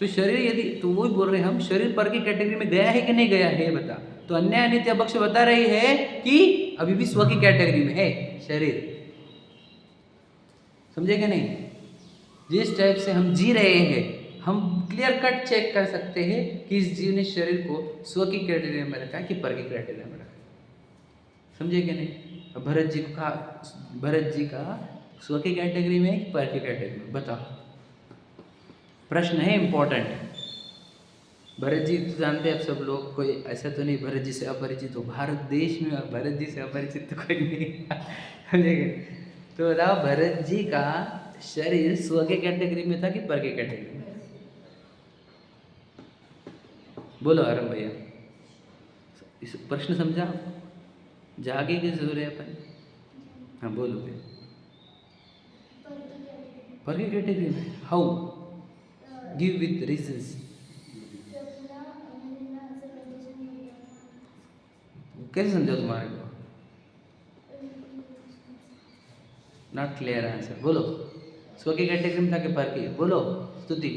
तो शरीर यदि, तो वही बोल रहे हैं हम, शरीर पर की कैटेगरी में गया है कि नहीं गया है बता। तो अन्य अनित्य भक्ष बता रही है कि अभी भी स्व की कैटेगरी में है शरीर, समझे कि नहीं। जिस टाइप से हम जी रहे हैं हम क्लियर कट चेक कर सकते हैं कि इस जीव ने शरीर को स्व की कैटेगरी में रखा है कि पर की कैटेगरी में रखा है, समझे कि नहीं। भरत जी को कहा, भरत जी का स्व की कैटेगरी में कि पर की कैटेगरी में, बताओ। प्रश्न है इम्पोर्टेंट। भरत जी तो जानते हैं आप सब लोग, कोई ऐसा तो नहीं भरत जी से अपरिचित हो, भारत देश में भरत जी से अपरिचित तो कोई नहीं समझेंगे। तो बताओ भरत जी का शरीर स्व के कैटेगरी में था कि पर के कैटेगरी में? बोलो आरम भैया, इस प्रश्न समझा? जागे के जोर है अपन। हाँ बोलो फिर। पर के कैटेगरी में हाउ, गिव विथ रीजंस। कैसे समझा तुम्हारे को? नॉट क्लियर आंसर, बोलो। स्व की कैटेगरी में था कि पर की? बोलो स्तुति।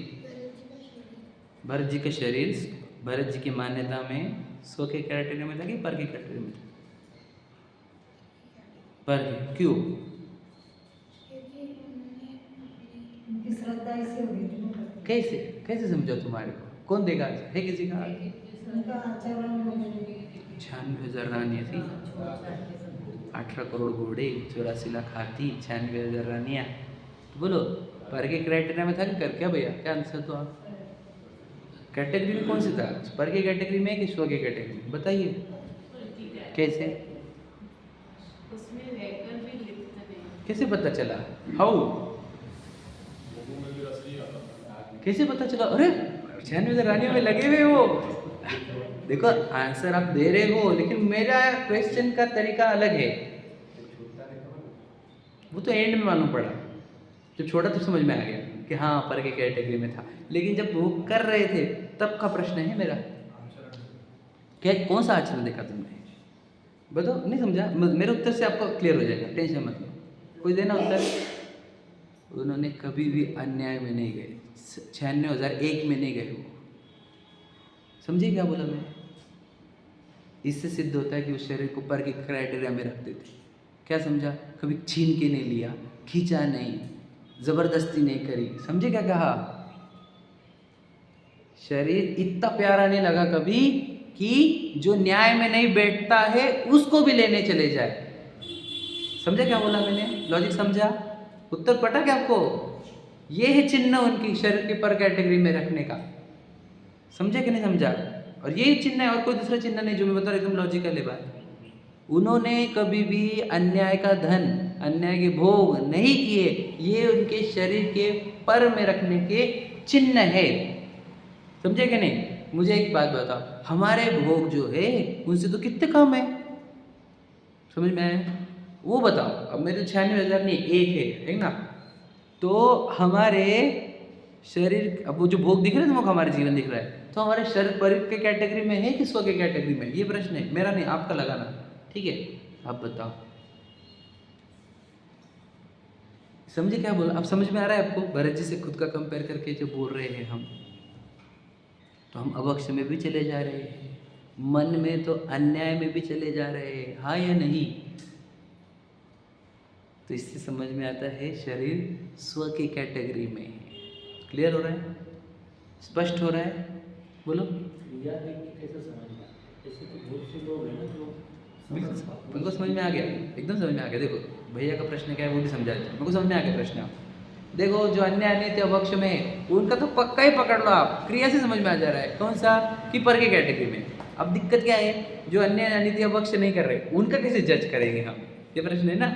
भरत जी का शरीर भरत जी की मान्यता में स्व के कैटेगरी में था कि पर की कैटेगरी में था? पर की। क्यों? कैसे कैसे समझो तुम्हारे को? कौन देगा है किसी का? 96,000 रानियाँ थी, 18 करोड़ घोड़े, 84 लाख हाथी, 96,000 रानियाँ। तो बोलो पर के क्राइटेरिया में था कि कर क्या भैया? क्या आंसर तो आप कैटेगरी में कौन सी था? पर के कैटेगरी में कि स्व के कैटेगरी में? बताइए कैसे, कैसे पता चला? हाउ, कैसे पता चला? अरे 96,000 रानियों में लगे हुए हो। देखो आंसर आप दे रहे हो लेकिन मेरा क्वेश्चन का तरीका अलग है। वो तो एंड में मालूम पड़ा, जब छोटा तो समझ में आ गया कि हाँ पर के कैटेगरी में था, लेकिन जब वो कर रहे थे तब का प्रश्न है मेरा। क्या कौन सा आचरण देखा तुमने? बताओ, नहीं समझा? मेरे उत्तर से आपको क्लियर हो जाएगा, टेंशन मत लो। कोई देना उत्तर? उन्होंने कभी भी अन्याय में नहीं गए, 96,001 में नहीं गए वो, समझिए क्या बोला मैं? इससे सिद्ध होता है कि उस शरीर को पर के क्राइटेरिया में रखते थे। क्या समझा? कभी छीन के नहीं लिया, खींचा नहीं, जबरदस्ती नहीं करी, समझे क्या कहा? शरीर इतना प्यारा नहीं लगा कभी कि जो न्याय में नहीं बैठता है उसको भी लेने चले जाए, समझे क्या बोला मैंने? लॉजिक समझा? उत्तर पटा क्या आपको? ये है चिन्ह उनकी शरीर के पर कैटेगरी में रखने का, समझे कि नहीं समझा? और ये चिन्ह है और कोई दूसरा चिन्ह नहीं, जो मैं बता रहा एकदम लॉजिकल है बात। उन्होंने कभी भी अन्याय का धन, अन्याय के भोग नहीं किए, ये उनके शरीर के पर में रखने के चिन्ह है, समझे कि नहीं? मुझे एक बात बताओ, हमारे भोग जो है उनसे तो कितने कम है, समझ में आया? वो बताओ। अब मेरे 96,000 नहीं, एक है ना? तो हमारे शरीर, अब वो जो भोग दिख रहे हैं तुमको, हमारे जीवन दिख रहा है, तो हमारे शरीर पर के कैटेगरी में है कि स्व के कैटेगरी में? ये प्रश्न है, मेरा नहीं, आपका लगाना, ठीक है? आप बताओ, समझे क्या बोला? अब समझ में आ रहा है आपको? भरत जी से खुद का कंपेयर करके जो बोल रहे हैं हम, तो हम अवक्ष में भी चले जा रहे हैं, मन में तो अन्याय में भी चले जा रहे हैं, हाँ या नहीं? तो इससे समझ में आता है शरीर स्व की कैटेगरी में है। क्लियर हो रहा है? स्पष्ट हो रहा है? बोलो। क्रिया देख के कैसे समझना? ऐसे तो बहुत से लोग हैं ना जो उनको समझ में आ गया, एकदम समझ में आ गया। देखो भैया का प्रश्न क्या है वो भी समझा देता हूँ, मेरे को समझ में आ गया प्रश्न। आप देखो जो अन्य अनित्य अवक्ष में है उनका तो पक्का ही पकड़ लो आप, क्रिया से समझ में आ जा रहा है। कौन सा? कि पर के कैटेगरी में। अब दिक्कत क्या है, जो अन्य अनित्य पक्ष नहीं कर रहे उनका कैसे जज करेंगे हम, ये प्रश्न है ना।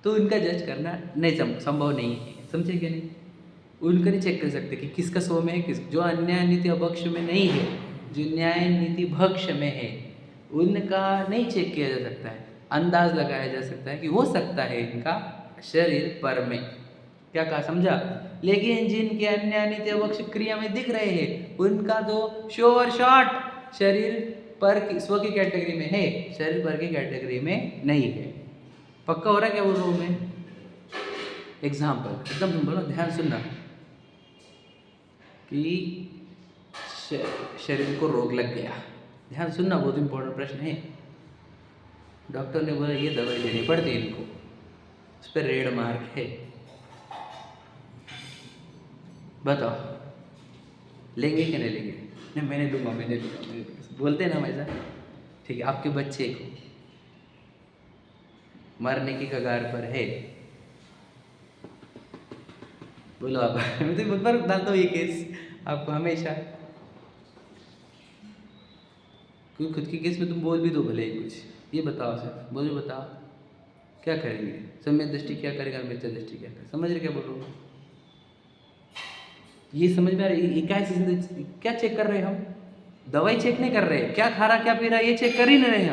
तो उनका जज करना नहीं संभव नहीं है, समझे क्या नहीं। उनका नहीं चेक कर सकते कि किसका स्व में है, किस जो अन्याय नीति अभक्ष में नहीं है, जो न्याय नीति भक्ष में है, उनका नहीं चेक किया जा सकता है। अंदाज लगाया जा सकता है कि हो सकता है इनका शरीर पर में, क्या कहा समझा। लेकिन जिनके अन्याय नीति अभक्ष क्रिया में दिख रहे हैं उनका तो श्योर शॉट शरीर पर स्व की कैटेगरी में है, शरीर पर की कैटेगरी में नहीं है। पक्का हो रहा है क्या बोल रहा हूँ मैं। एग्जाम्पल एकदम तुम बोलो, ध्यान सुनना कि शरीर को रोग लग गया, ध्यान सुनना, बहुत इंपॉर्टेंट प्रश्न है। डॉक्टर ने बोला ये दवाई देनी पड़ती है इनको, उस पर रेड मार्क है, बताओ लेंगे कि नहीं लेंगे। नहीं मैंने लूँगा, मैंने लूँगा बोलते हैं ना वैसा। ठीक है, आपके बच्चे को मरने की कगार पर है, बोलो आप मैं तो बहुत बार डालता हूँ ये केस आपको हमेशा, क्योंकि खुद की केस में तुम बोल भी दो भले ही कुछ। ये बताओ सर, बोलो बताओ क्या करेंगे, सम्यक दृष्टि क्या करेगा, मिथ्या दृष्टि क्या करेगा, समझ रहे क्या बोल रहा हूँ। ये समझ में आ रहा है, ये क्या चेक कर रहे हैं हम, दवाई चेक नहीं कर रहे, क्या खा रहा क्या पी रहा ये चेक कर ही नहीं रहे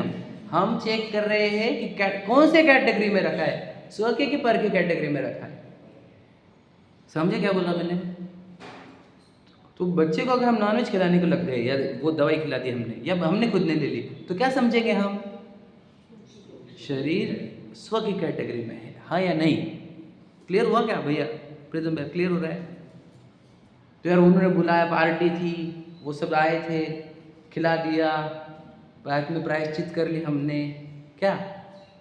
हम चेक कर रहे हैं कि कौन से कैटेगरी में रखा है, स्व के कि पर की कैटेगरी में रखा है। समझे क्या बोला मैंने। तो बच्चे को अगर हम नॉनवेज खिलाने को लग गए या वो दवाई खिला दी हमने या हमने खुद ने ले ली, तो क्या समझेंगे हम, शरीर स्व की कैटेगरी में है, हाँ या नहीं। क्लियर हुआ क्या भैया, प्रीतम भैया क्लियर हो रहा है। तो यार उन्होंने बुलाया, पार्टी थी, वो सब आए थे, खिला दिया, बाद में प्रायश्चित कर ली हमने, क्या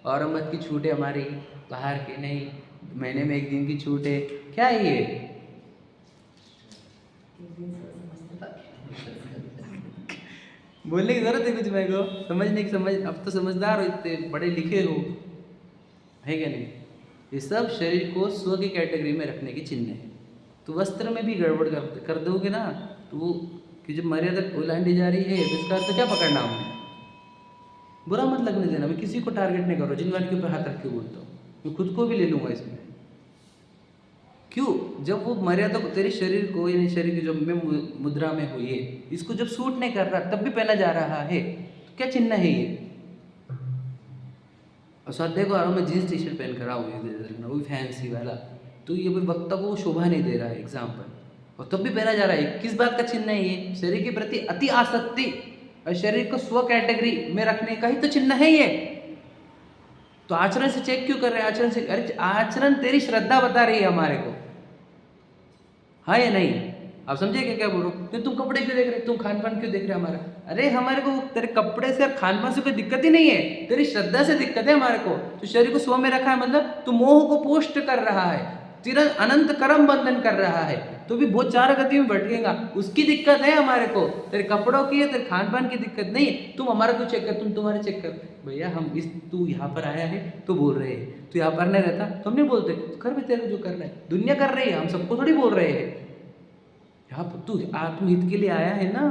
औरंगबाद की छूट है हमारी, बाहर की नहीं, महीने में 1 दिन की छूट है, क्या है ये। बोलने की जरूरत है कुछ मेरे को, समझने की समझ, अब तो समझदार हो, इतने पढ़े लिखे हो, है क्या नहीं। ये सब शरीर को स्व की कैटेगरी में रखने की चिन्ह है। तो वस्त्र में भी गड़बड़ कर दोगे ना, तो वो कि जब मर्यादा उल्लंघी जा रही है तो इसका अर्थ क्या पकड़ना हमने, बुरा मत लगने देना। मैं किसी को टारगेट नहीं कर रहा हूँ, जिनवान के ऊपर हाथ रख के बोलता हूँ, मैं खुद को भी ले लूँगा इसमें। क्यों, जब वो मर्यादा को तेरे शरीर को, यानी शरीर की जो मैं मुद्रा में हुई है, इसको जब सूट नहीं कर रहा तब भी पहना जा रहा है, तो क्या चिन्ह है ये। और स्वाध्याय को आ रहा हूँ मैं जीन्स टी शर्ट पहन कर आऊँ, वो भी फैंसी वाला, तो ये भी वक्ता को शोभा नहीं दे रहा है एग्जाम्पल, और तब भी पहना जा रहा है। किस बात का चिन्ह है ये, शरीर के प्रति अति आसक्ति और शरीर को स्व कैटेगरी में रखने का ही तो चिन्ह है ये। तो आचरण से चेक क्यों कर रहे हैं, आचरण से, अरे आचरण तेरी श्रद्धा बता रही है हमारे को, हाँ या नहीं। आप समझे क्या बोल रहा हूँ। तुम कपड़े क्यों देख रहे, तुम खान पान क्यों देख रहे हमारा, अरे हमारे को तेरे कपड़े से और खान पान से कोई दिक्कत ही नहीं है, तेरी श्रद्धा से दिक्कत है हमारे को। तो शरीर को स्व में रखा है, मतलब तू मोह को पोस्ट कर रहा है, तेरा अनंत कर्म बंधन कर रहा है, तो भी बहुत 4 गति में भटकेगा, उसकी दिक्कत है हमारे को। तेरे कपड़ों की है, तेरे खान पान की दिक्कत नहीं है। तुम हमारा क्यों चेक कर, तुम तुम्हारे चेक कर भैया। हम इस, तू यहाँ पर आया है तो बोल रहे हैं, तू यहाँ पर नहीं रहता तो हम नहीं बोलते, तो कर भी तेरे जो करना है, दुनिया कर रही है, हम सबको थोड़ी बोल रहे हैं। यहाँ पर तू आत्महित के लिए आया है ना,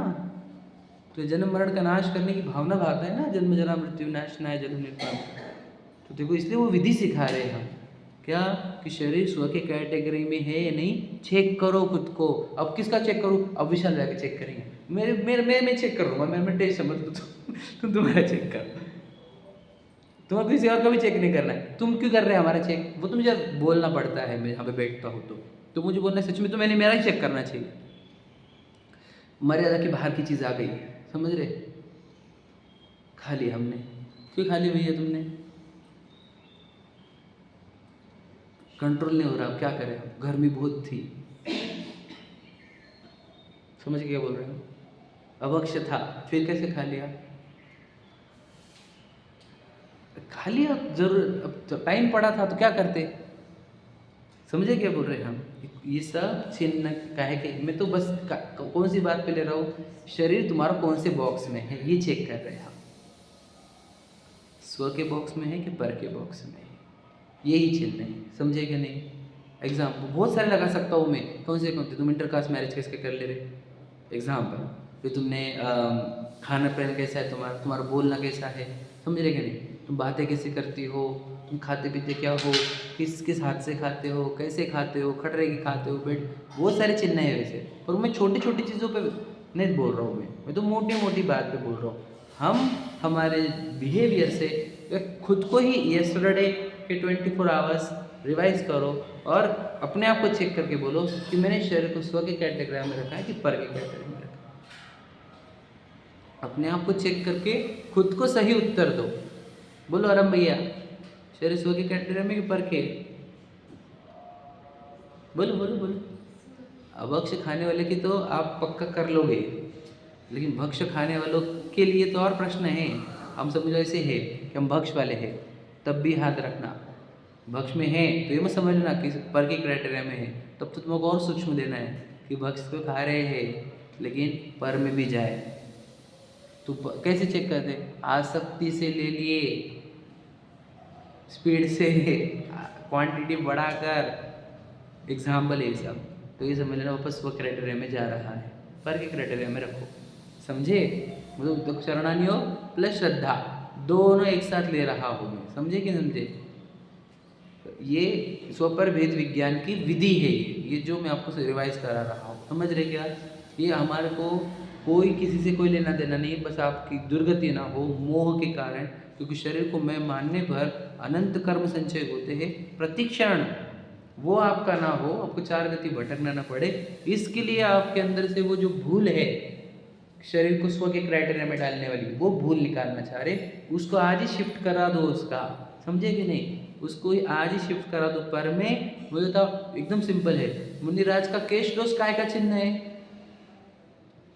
तो जन्म मरण का नाश करने की भावना भागता है ना, जन्म जरा मृत्यु नाशनाय जन्म निर्वाण। तो देखो इसलिए वो विधि सिखा रहे हैं हम, क्या कि शरीर स्व के कैटेगरी में है या नहीं, चेक करो खुद को। अब किसका चेक करूँ, अब विशाल जाके चेक करेंगे, मैं चेक कर लूँगा, मैं टेंशन मत लो, तुम तुम्हारा चेक कर, तुम्हें किसी और का भी चेक नहीं करना है। तुम क्यों कर रहे हैं हमारा चेक, वो तो मुझे बोलना पड़ता है, मैं यहाँ पे बैठता हूँ तो मुझे बोलना है सच में, तो मैंने मेरा ही चेक करना चाहिए। मर्यादा के बाहर की चीज़ आ गई, समझ रहे, खा लिया हमने, क्यों खा लिया भैया तुमने, कंट्रोल नहीं हो रहा, अब क्या करें, गर्मी बहुत थी, समझ क्या बोल रहे हो, अभक्ष्य था, फिर कैसे खा लिया, जरूर, अब टाइम पड़ा था तो क्या करते, समझे क्या बोल रहे हैं हम। ये सब चिन्ह का है कि मैं तो बस कौन सी बात पे ले रहा हूँ, शरीर तुम्हारा कौन से बॉक्स में है ये चेक कर रहे हैं हम, स्व के बॉक्स में है कि पर के बॉक्स में है, यही चिन्ह है, समझे क्या नहीं। एग्जाम्पल बहुत सारे लगा सकता हूँ मैं, कौन से तुम इंटर कास्ट मैरिज कैसे कर ले रहे, एग्जाम्पल फिर तुमने खाना पीना कैसा है तुम्हारा, तुम्हारा बोलना कैसा है, समझ रहे कि नहीं, तुम बातें कैसे करती हो, तुम खाते पीते क्या हो, किस किस हाथ से खाते हो, कैसे खाते हो, खटरे की खाते हो, बेड, वो सारे चिन्ह है वैसे। पर मैं छोटी छोटी चीज़ों पे नहीं बोल रहा हूँ, मैं तो मोटी मोटी बात पे बोल रहा हूँ। हम हमारे बिहेवियर से खुद को ही यस्टरडे के 24 आवर्स रिवाइज करो और अपने आप को चेक करके बोलो कि मैंने शरीर को स्व के कैटेगरी में रखा है कि पर के कैटेगरी में रखा है। अपने आप को चेक करके खुद को सही उत्तर दो। बोलो आराम भैया, शरीर स्व के कैटेगरी में कि पर के? बोलो बोलो बोलो। अभक्ष खाने वाले की तो आप पक्का कर लोगे, लेकिन भक्ष खाने वालों के लिए तो और प्रश्न है। हम समझो ऐसे है कि हम भक्ष वाले हैं, तब भी हाथ रखना। भक्ष में है तो ये मत समझना कि पर के क्राइटेरिया में है, तब तो तुमको और सूक्ष्म देना है कि भक्ष तो खा रहे हैं लेकिन पर में भी जाए। तो कैसे चेक करते? आसक्ति से ले लिए, स्पीड से, क्वांटिटी बढ़ाकर, एग्जाम्पल है सब। तो ये समझ लेना वापस वो क्राइटेरिया में जा रहा है, पर के क्राइटेरिया में रखो, समझे? मतलब तो चरणानियोग प्लस श्रद्धा दोनों एक साथ ले रहा हूँ मैं, समझे कि समझे? ये स्वपर भेद विज्ञान की विधि है, ये जो मैं आपको रिवाइज करा रहा हूँ, समझ रहे क्या? ये हमारे को कोई किसी से कोई लेना देना नहीं, बस आपकी दुर्गति ना हो मोह के कारण, क्योंकि शरीर को मैं मानने पर अनंत कर्म संचय होते हैं प्रतिक्षण, वो आपका ना हो, आपको चार गति भटकना ना पड़े। इसके लिए आपके अंदर से वो जो भूल है शरीर को स्व के क्राइटेरिया में डालने वाली, वो भूल निकालना चाह रहे, उसको आज ही शिफ्ट करा दो उसका, समझे कि नहीं? उसको आज ही शिफ्ट करा दो पर में। मुझे बताओ, एकदम सिंपल है। मुनिराज का केश दोष काय का चिन्ह है,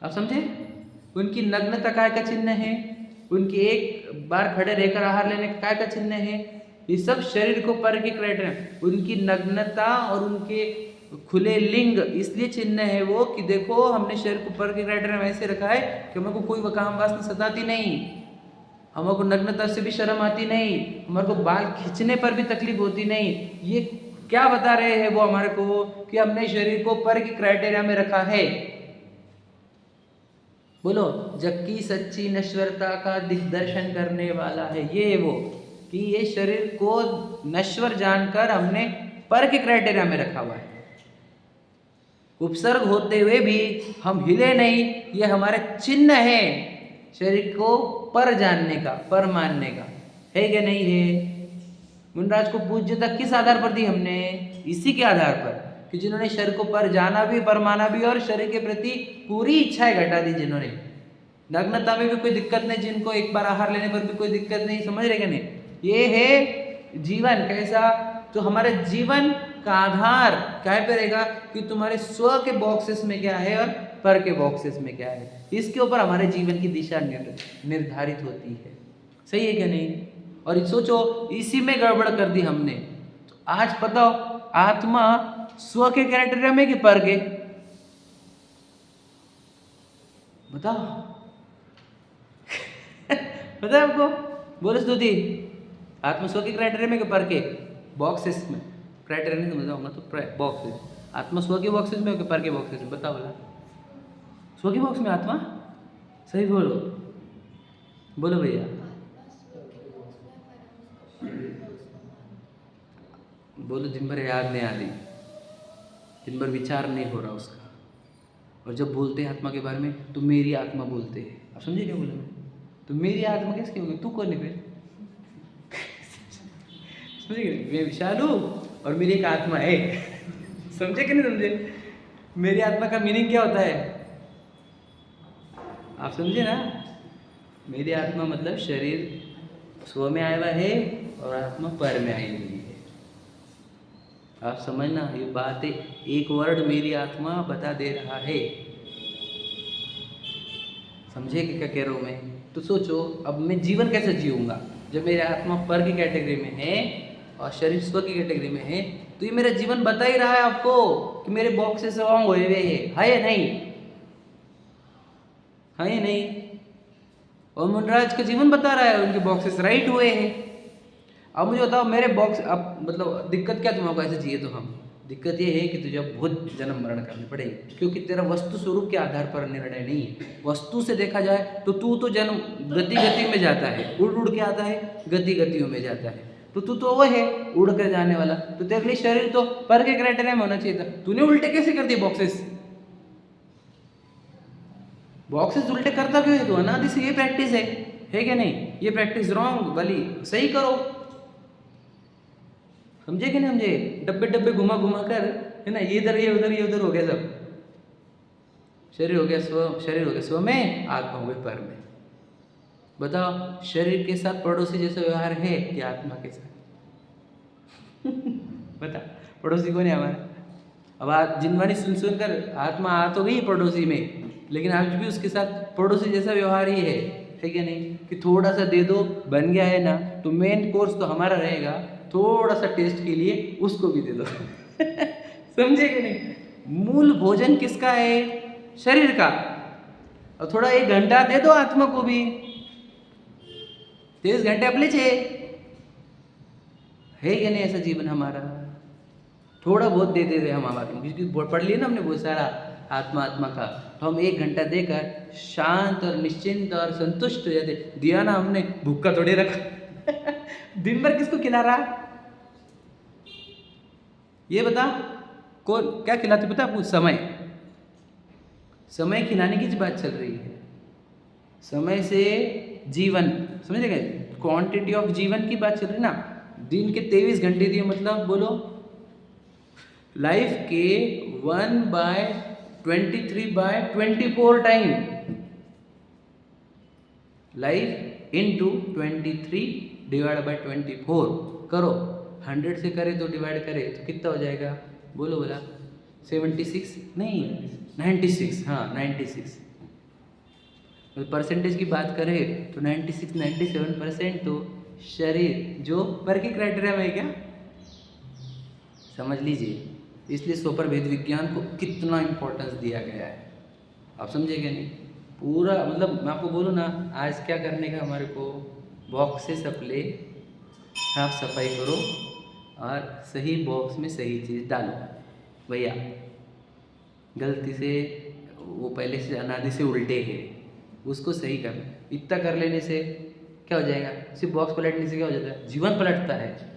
आप समझे? उनकी नग्नता काय का चिन्ह है, उनकी एक बार खड़े रहकर आहार लेने का काय का चिन्ह है, ये सब शरीर को पर के क्राइटेरिया। उनकी नग्नता और उनके खुले लिंग इसलिए चिन्ह है वो कि देखो हमने शरीर को पर के क्राइटेरिया में ऐसे रखा है कि हमें को कोई काम वासना सताती नहीं, हमारे को नग्नता से भी शर्म आती नहीं, हमारे को बाल खींचने पर भी तकलीफ होती नहीं। ये क्या बता रहे हैं वो हमारे को कि हमने शरीर को पर के क्राइटेरिया में रखा है। बोलो, जबकि सच्ची नश्वरता का दिग्दर्शन करने वाला है ये वो, कि ये शरीर को नश्वर जानकर हमने पर के क्राइटेरिया में रखा हुआ है। उपसर्ग होते हुए भी हम हिले नहीं, ये हमारे चिन्ह है शरीर को पर जानने का, पर मानने का, है क्या नहीं है? मुनिराज को पूज्यता किस आधार पर दी हमने? इसी के आधार पर कि जिन्होंने शरीर को पर जाना भी, पर माना भी और शरीर के प्रति पूरी इच्छाएं घटा दी, जिन्होंने नग्नता में भी कोई दिक्कत नहीं, जिनको एक बार आहार लेने पर भी कोई दिक्कत नहीं, समझ रहे क्या नहीं? ये है जीवन कैसा? तो हमारे जीवन का आधार क्या पे रहेगा कि तुम्हारे स्व के बॉक्सेस में क्या है और पर के बॉक्सेस में क्या है, इसके ऊपर हमारे जीवन की दिशा निर्धारित होती है। सही है क्या नहीं? और सोचो इसी में गड़बड़ कर दी हमने, तो आज बताओ आत्मा स्व के क्राइटेरिया में कि पर के? बताओ पता है आपको? बोलो स्तुति, आत्मा स्व के क्राइटेरिया में कि पर के? बॉक्सेस में, क्राइटेरिया नहीं समझाऊंगा तो बॉक्सेस, आत्मा स्व के बॉक्सेस में कि पर के बॉक्सेस में? बताओ बोला, स्व के बॉक्स में आत्मा? सही बोलो, बोलो भैया, बोलो। दिन भर याद नहीं आ रही, दिन भर विचार नहीं हो रहा उसका, और जब बोलते हैं आत्मा के बारे में तो मेरी आत्मा बोलते हैं। आप समझे क्या बोला मैं? तो मेरी आत्मा किसकी होगी? तू कौन है फिर? समझे? मैं विशाल हूँ और मेरी एक आत्मा है। समझे कि नहीं समझे? मेरी आत्मा का मीनिंग क्या होता है आप समझे ना? मेरी आत्मा मतलब शरीर स्व में आया हुआ है और आत्मा पर में आई हुई है। आप समझना ये बात है, एक वर्ड मेरी आत्मा बता दे रहा है। समझे कि क्या कह रहा हूँ मैं? तो सोचो अब मैं जीवन कैसे जीऊँगा जब मेरी आत्मा पर की कैटेगरी में है और शरीर स्व की कैटेगरी में है? तो ये मेरा जीवन बता ही रहा है आपको कि मेरे बॉक्सेस रॉन्ग हुए हुए है या नहीं? है या नहीं? और मुनिराज का जीवन बता रहा है उनके बॉक्सेस राइट हुए हैं। अब मुझे बताओ मेरे बॉक्स, अब मतलब दिक्कत क्या तुम्हारे को ऐसे चाहिए? तो हम दिक्कत ये है कि तुझे अब बहुत जन्म मरण करने पड़ेंगे, क्योंकि तेरा वस्तु स्वरूप के आधार पर निर्णय नहीं है। वस्तु से देखा जाए तो तू तो जन्म गति गति में जाता है, उड़ उड़ के आता है, गति गतियों में जाता है, तो तू तो वो है उड़ कर जाने वाला। तो तेरे लिए शरीर तो पर के क्राइटेरिया में होना चाहिए था, तूने उल्टे कैसे कर दिए बॉक्सेस? बॉक्सेस उल्टे करता क्यों है तू? अनादि से ये प्रैक्टिस है क्या नहीं? ये प्रैक्टिस रॉन्ग वाली सही करो, समझे कि नहीं समझे? डब्बे डब्बे घुमा घुमा कर, है ना, ये इधर ये उधर हो गया सब। शरीर हो गया स्व में, आत्मा हो गई पर में। बताओ, शरीर के साथ पड़ोसी जैसा व्यवहार है कि आत्मा के साथ? बता, पड़ोसी कौन है हमारा? अब आज जिनवानी सुन सुनकर आत्मा आ तो गई पड़ोसी में, लेकिन आज भी उसके साथ पड़ोसी जैसा व्यवहार ही है क्या नहीं? कि थोड़ा सा दे दो, बन गया है ना, तो मेन कोर्स तो हमारा रहेगा, थोड़ा सा टेस्ट के लिए उसको भी दे दो। समझे कि नहीं? मूल भोजन किसका है? शरीर का। और थोड़ा 1 घंटा दे दो आत्मा को भी, 23 घंटे अपने छे है क्या नहीं? ऐसा जीवन हमारा थोड़ा बहुत दे दे हम आत्मा, क्योंकि पढ़ लिया ना हमने बहुत सारा आत्मा का, तो हम 1 घंटा देकर शांत और निश्चिंत और संतुष्ट हो जाते। दिया ना हमने, भूखा थोड़े रखा। दिन भर किसको खिला रहा? ये बता, कौन क्या खिलाते पता आपको? समय खिलाने की बात चल रही है। समय से जीवन, समझ गए? क्वांटिटी ऑफ जीवन की बात चल रही है ना। दिन के 23 घंटे दिए, मतलब बोलो लाइफ के 1/23/24 time, life into 23 divide by 24 करो। 100 से करे तो डिवाइड करे तो कितना हो जाएगा? बोलो बोला 76 नहीं 96, हाँ 96। परसेंटेज की बात करें तो 96-97% तो शरीर जो पर के क्राइटेरिया में है क्या? समझ लीजिए। इसलिए सोपर भेद विज्ञान को कितना इम्पोर्टेंस दिया गया है, आप समझेंगे नहीं? पूरा मतलब मैं आपको बोलूँ ना, आज क्या करने का हमारे को? बॉक्सेस अपने साफ सफाई करो और सही बॉक्स में सही चीज़ डालो। भैया गलती से वो पहले से अनादि से उल्टे है, उसको सही करना। इतना कर लेने से क्या हो जाएगा? सिर्फ बॉक्स पलटने से क्या हो जाता है? जीवन पलटता है,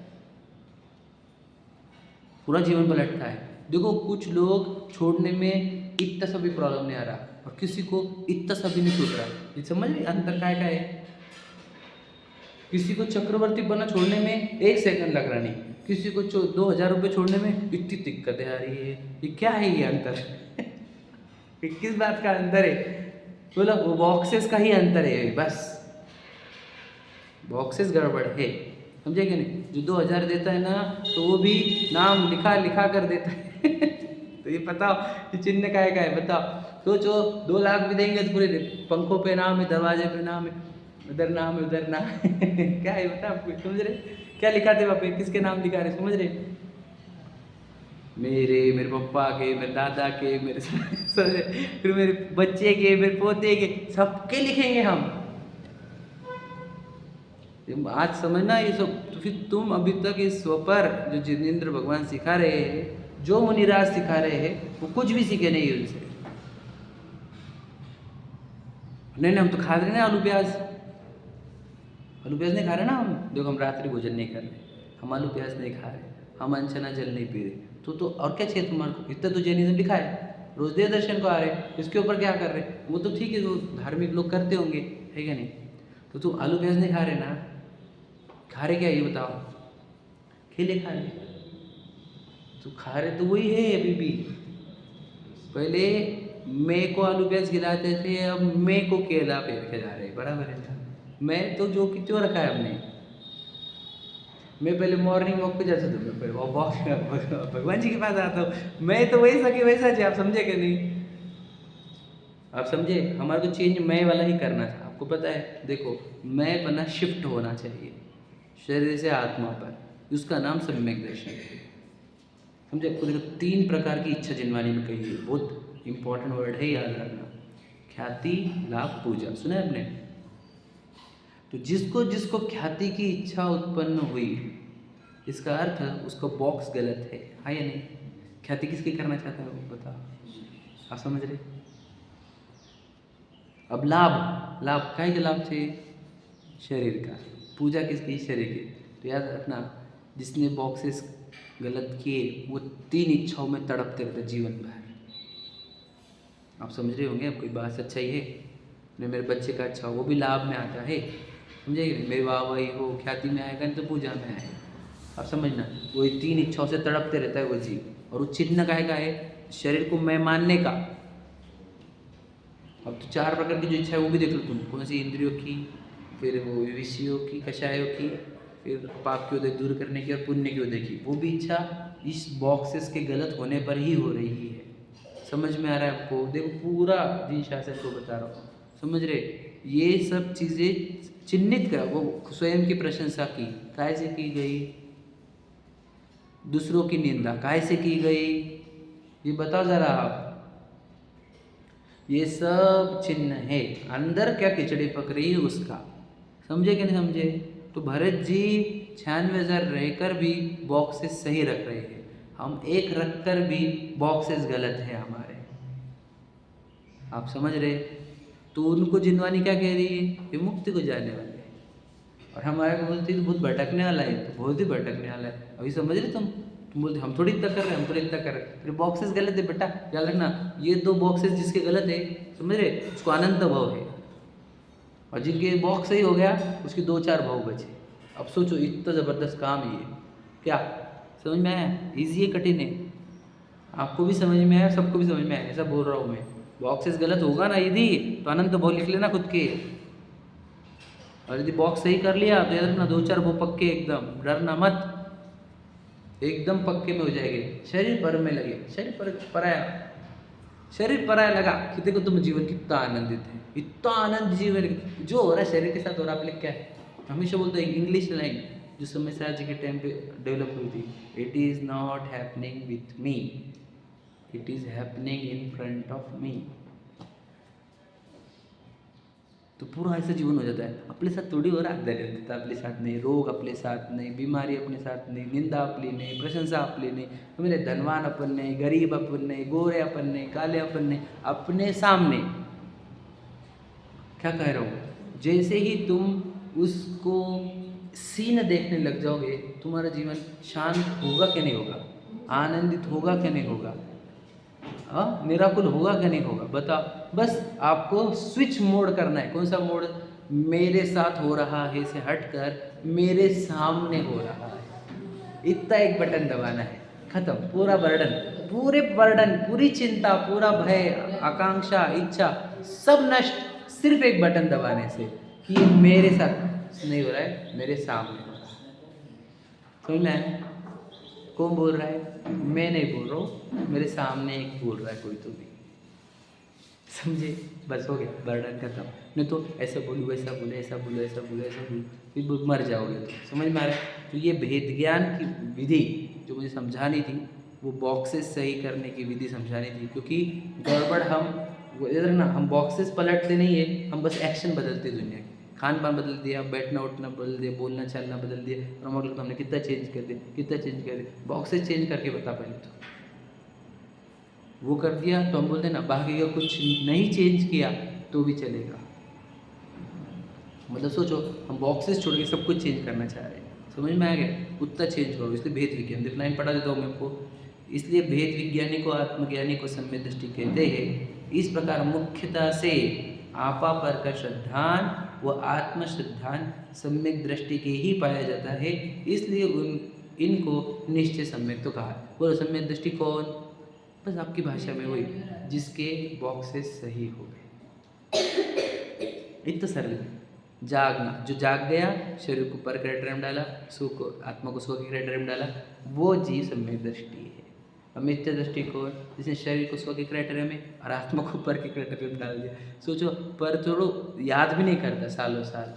पूरा जीवन पलटता है। देखो कुछ लोग छोड़ने में इतना सा भी प्रॉब्लम नहीं आ रहा, और किसी को इतना सा भी नहीं छूट रहा। ये समझ रहे अंतर काय का है? किसी को चक्रवर्ती बना छोड़ने में 1 सेकंड लग रहा नहीं, किसी को 2000 रुपये छोड़ने में इतनी दिक्कतें आ रही है। ये क्या है ये अंतर? ये किस बात का अंतर है? बोला वो बॉक्सेस का ही अंतर है, बस बॉक्सेस गड़बड़ है, समझे कि नहीं? जो 2000 देता है ना, तो वो भी नाम लिखा कर देता है। तो ये बताओ ये चिन्ह का है बताओ? सोचो 2 लाख भी देंगे तो पूरे पंखों पे नाम है, दरवाजे पे नाम है, उधर नाम है उधर नाम है। क्या है बता आपको? समझ रहे क्या लिखा थे वहाँ पे? किसके नाम लिखा रहे? समझ रहे? मेरे पापा के, मेरे दादा के, मेरे समझ रहे? फिर मेरे बच्चे के, मेरे पोते के, सबके लिखेंगे हम। आज समझना ये सब। तो फिर तुम अभी तक इस स्वपर जो जिनेंद्र भगवान सिखा रहे हैं, जो मुनिराज सिखा रहे हैं, वो कुछ भी सीखे नहीं उनसे। नहीं हम तो खा रहे ना आलू प्याज नहीं खा रहे ना हम। देखो हम रात्रि भोजन नहीं कर रहे, हम आलू प्याज नहीं खा रहे, हम अनचना जल नहीं पी रहे, तो और क्या चाहिए तुम्हारे को? इतना तो जैनिज्म लिखा है, रोज देव दर्शन को आ रहे, इसके ऊपर क्या कर रहे? वो तो ठीक है, वो धार्मिक लोग करते होंगे, है क्या नहीं? तो तुम आलू प्याज नहीं खा रहे ना, खा रहे क्या ये बताओ? केले खा रहे, तो खा रहे तो वही है अभी भी। पहले मैं को आलू प्याज खिलाते थे, अब मैं को केला पे खिला रहे, बराबर है ना? मैं तो जो कि क्यों रखा है हमने। मैं पहले मॉर्निंग वॉक पे जाता था, मैं पहले वॉक भगवान जी के पास आता हूँ, मैं तो वैसा कि वैसा जी। आप समझे कि नहीं? आप समझे? हमारे को चेंज मैं वाला ही करना था। आपको पता है, देखो मैं बना शिफ्ट होना चाहिए शरीर से आत्मा पर, उसका नाम सम्यक दर्शन है। समझे? आपको देखो 3 प्रकार की इच्छा जिनवानी में कही है, बहुत इंपॉर्टेंट वर्ड है, याद रखना। ख्याति, लाभ, पूजा, सुना है आपने? तो जिसको ख्याति की इच्छा उत्पन्न हुई, इसका अर्थ उसका बॉक्स गलत है, हाँ या नहीं? ख्याति किसकी करना चाहता है वो बताओ, आप समझ रहे। अब लाभ, लाभ क्या लाभ चाहिए, शरीर का, पूजा किसकी, शरीर की। तो याद रखना, जिसने बॉक्सेस गलत किए वो 3 इच्छाओं में तड़पते रहते जीवन भर। आप समझ रहे होंगे, अब कोई बात सच्चाई है। मेरे बच्चे का अच्छा हो वो भी लाभ में आता है, समझे, मेरी वाहवाही हो, ख्याति में आएगा, नहीं तो पूजा में आएगा। आप समझना, वो 3 इच्छाओं से तड़पते रहता है वो जीव। और वो चिन्ह काहे का है, शरीर को मैं मानने का। अब तो 4 प्रकार की जो इच्छा है वो भी देख लो तुम, कौन सी, इंद्रियों की, फिर वो विषयों की, कषायों की, फिर पाप के उदय दूर करने की और पुण्य के उदय की, वो भी इच्छा इस बॉक्सेस के गलत होने पर ही हो रही है। समझ में आ रहा है आपको, देखो पूरा जी शासन को बता रहा हूँ, समझ रहे। ये सब चीज़ें चिन्हित करा, वो स्वयं की प्रशंसा की, काहे से की गई, दूसरों की निंदा काहे से की गई, ये बताओ जरा आप। ये सब चिन्ह है, अंदर क्या खिचड़ी पक रही है उसका, समझे कि नहीं समझे। तो भरत जी 96,000 रहकर भी बॉक्सेस सही रख रहे हैं, हम 1 रखकर भी बॉक्सेस गलत है हमारे, आप समझ रहे। तो उनको जिनवानी क्या कह रही है, ये मुक्ति को जाने वाले हैं, और हमारे को बोलती है तो बहुत भटकने वाला है, तो बहुत ही भटकने वाला है। अभी समझ रहे तुम बोलते हम थोड़ी इतना कर रहे हैं, हम थोड़ी इतना कर रहे हैं, फिर बॉक्सेस गलत है बेटा, याद रखना। ये 2 बॉक्सेस जिसके गलत है, समझ रहे, उसको अनंत भाव है, और जिनके बॉक्स सही हो गया उसके 2-4 भाव बचे। अब सोचो इतना ज़बरदस्त काम है ये, क्या समझ में आया, ईजी है कठिन है, आपको भी समझ में आया, सबको भी समझ में आया, ऐसा बोल रहा हूँ मैं। बॉक्सेस गलत होगा ना यदि, तो अनंत भाव लिख लेना खुद के, और यदि बॉक्स सही कर लिया तो याद रखना 2-4 भाव पक्के, एकदम डरना मत, एकदम पक्के में हो जाएंगे। शरीर पर में लगे, शरीर पर पराया, शरीर पराया लगा कि देखो तुम जीवन कितना आनंदित है, इतना आनंद जीवन जो हो रहा है शरीर के साथ हो रहा है, आप लिख क्या है, हमेशा बोलते हैं इंग्लिश लाइन जो समय से आज के टाइम पे डेवलप हुई थी, it is not happening with me, it is happening in front of me. तो पूरा ऐसा जीवन हो जाता है, आपले साथ थोडी हो रहा है, आपले साथ नाही, रोग आपले साथ नाही, बीमारी अपने साथ नाही, निंदा आपली नाही, प्रशंसा आपली नाही, म्हणजे धनवान अपन नहीं, गरीब अपन नहीं, गोरे अपन नहीं, काले अपन नहीं, अपने सामने। क्या कह रहा हूँ, जैसे ही तुम उसको सीन देखने लग जाओगे, तुम्हारा जीवन शांत होगा क्या नहीं होगा, आनंदित होगा क्या नहीं होगा, हाँ निराकुल होगा क्या नहीं होगा, बताओ। बस आपको स्विच मोड करना है, कौन सा मोड, मेरे साथ हो रहा है से हटकर मेरे सामने हो रहा है, इतना एक बटन दबाना है, खत्म, पूरा बर्डन, पूरे बर्डन, पूरी चिंता, पूरा भय, आकांक्षा, इच्छा सब नष्ट, सिर्फ एक बटन दबाने से कि ये मेरे साथ नहीं हो रहा है, मेरे सामने हो रहा है। समझ में आया? कौन बोल रहा है, मैं नहीं बोल रहा हूँ, मेरे सामने एक बोल रहा है कोई तो भी, समझे, बस हो गया, बर्डन खत्म। नहीं तो ऐसा बोलूँ, वैसा बोले, ऐसा बोलो, ऐसा बोलो, ऐसा बोलो, फिर मर जाओगे। तो समझ में आ रहा है। तो ये भेद ज्ञान की विधि जो मुझे समझानी थी, वो बॉक्सेस सही करने की विधि समझानी थी, क्योंकि गड़बड़ हम इधर ना, हम बॉक्सेस पलटते नहीं है, हम बस एक्शन बदलते दुनिया के, खान पान बदल दिया, बैठना उठना बदल दिया, बोलना चलना बदल दिया, और हम लोग हमने कितना चेंज कर दिया, कितना चेंज कर दिया, बॉक्सेस चेंज करके बता पहले तो वो कर दिया, तो हम बोलते हैं ना बाकी का कुछ नहीं चेंज किया तो भी चलेगा। मतलब सोचो, हम बॉक्सेस छोड़ के सब कुछ चेंज करना चाह रहे हैं, समझ में आ गया, उतना चेंज करो। इसलिए भेद विज्ञान, देखो लाइन पढ़ा देता हूँ मैं आपको। इसलिए भेद विज्ञानी को आत्मज्ञानी को सम्यक दृष्टि कहते हैं। इस प्रकार मुख्यतः से आपा पर का श्रद्धान व आत्मश्रद्धान सम्यक दृष्टि के ही पाया जाता है, इसलिए इनको निश्चय सम्यक तो कहा। बोलो सम्यक दृष्टि कौन, बस आपकी भाषा में वही जिसके बॉक्सेस सही हो गए, इतना सरल। जागना, जो जाग गया, शरीर को पर क्राइटेरिया में डाला, सो को आत्मा को सो के क्राइटेरिया में डाला, वो जीव सम्यक दृष्टि है। और मिथ्या दृष्टि को, जिसने शरीर को सो के क्राइटेरिया में और आत्मा को पर के क्राइटेरिया में डाल दिया। सोचो, पर छोड़ो, याद भी नहीं करता सालों साल,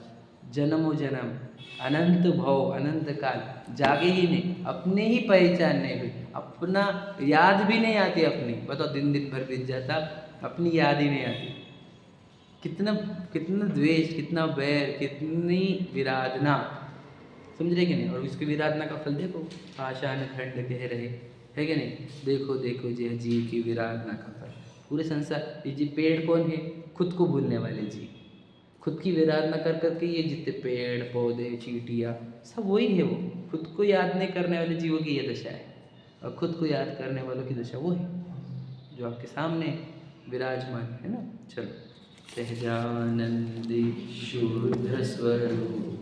जन्मों जन्म, अनंत भव, अनंत काल, जागे ही नहीं, अपने ही पहचान नहीं हुई, अपना याद भी नहीं आती अपनी। बताओ, दिन दिन भर बीत जाता, अपनी याद ही नहीं आती। कितना कितना द्वेष, कितना बैर, कितनी विराधना, समझ रहे कि नहीं। और उसकी विराधना का फल देखो, पाषाण खंड कह रहे, है कि नहीं? देखो देखो जी जीव की विराधना का पूरे संसार, ये जी पेड़ कौन है? खुद को भूलने वाले जीव, खुद की विराधना कर करके ये जितने पेड़ पौधे चींटियाँ सब वही है, वो खुद को याद नहीं करने वाले जीवों की ये दशा है, और खुद को याद करने वालों की दशा वो है जो आपके सामने विराजमान है ना। चलो, सहजानंदी शुद्ध स्वरूप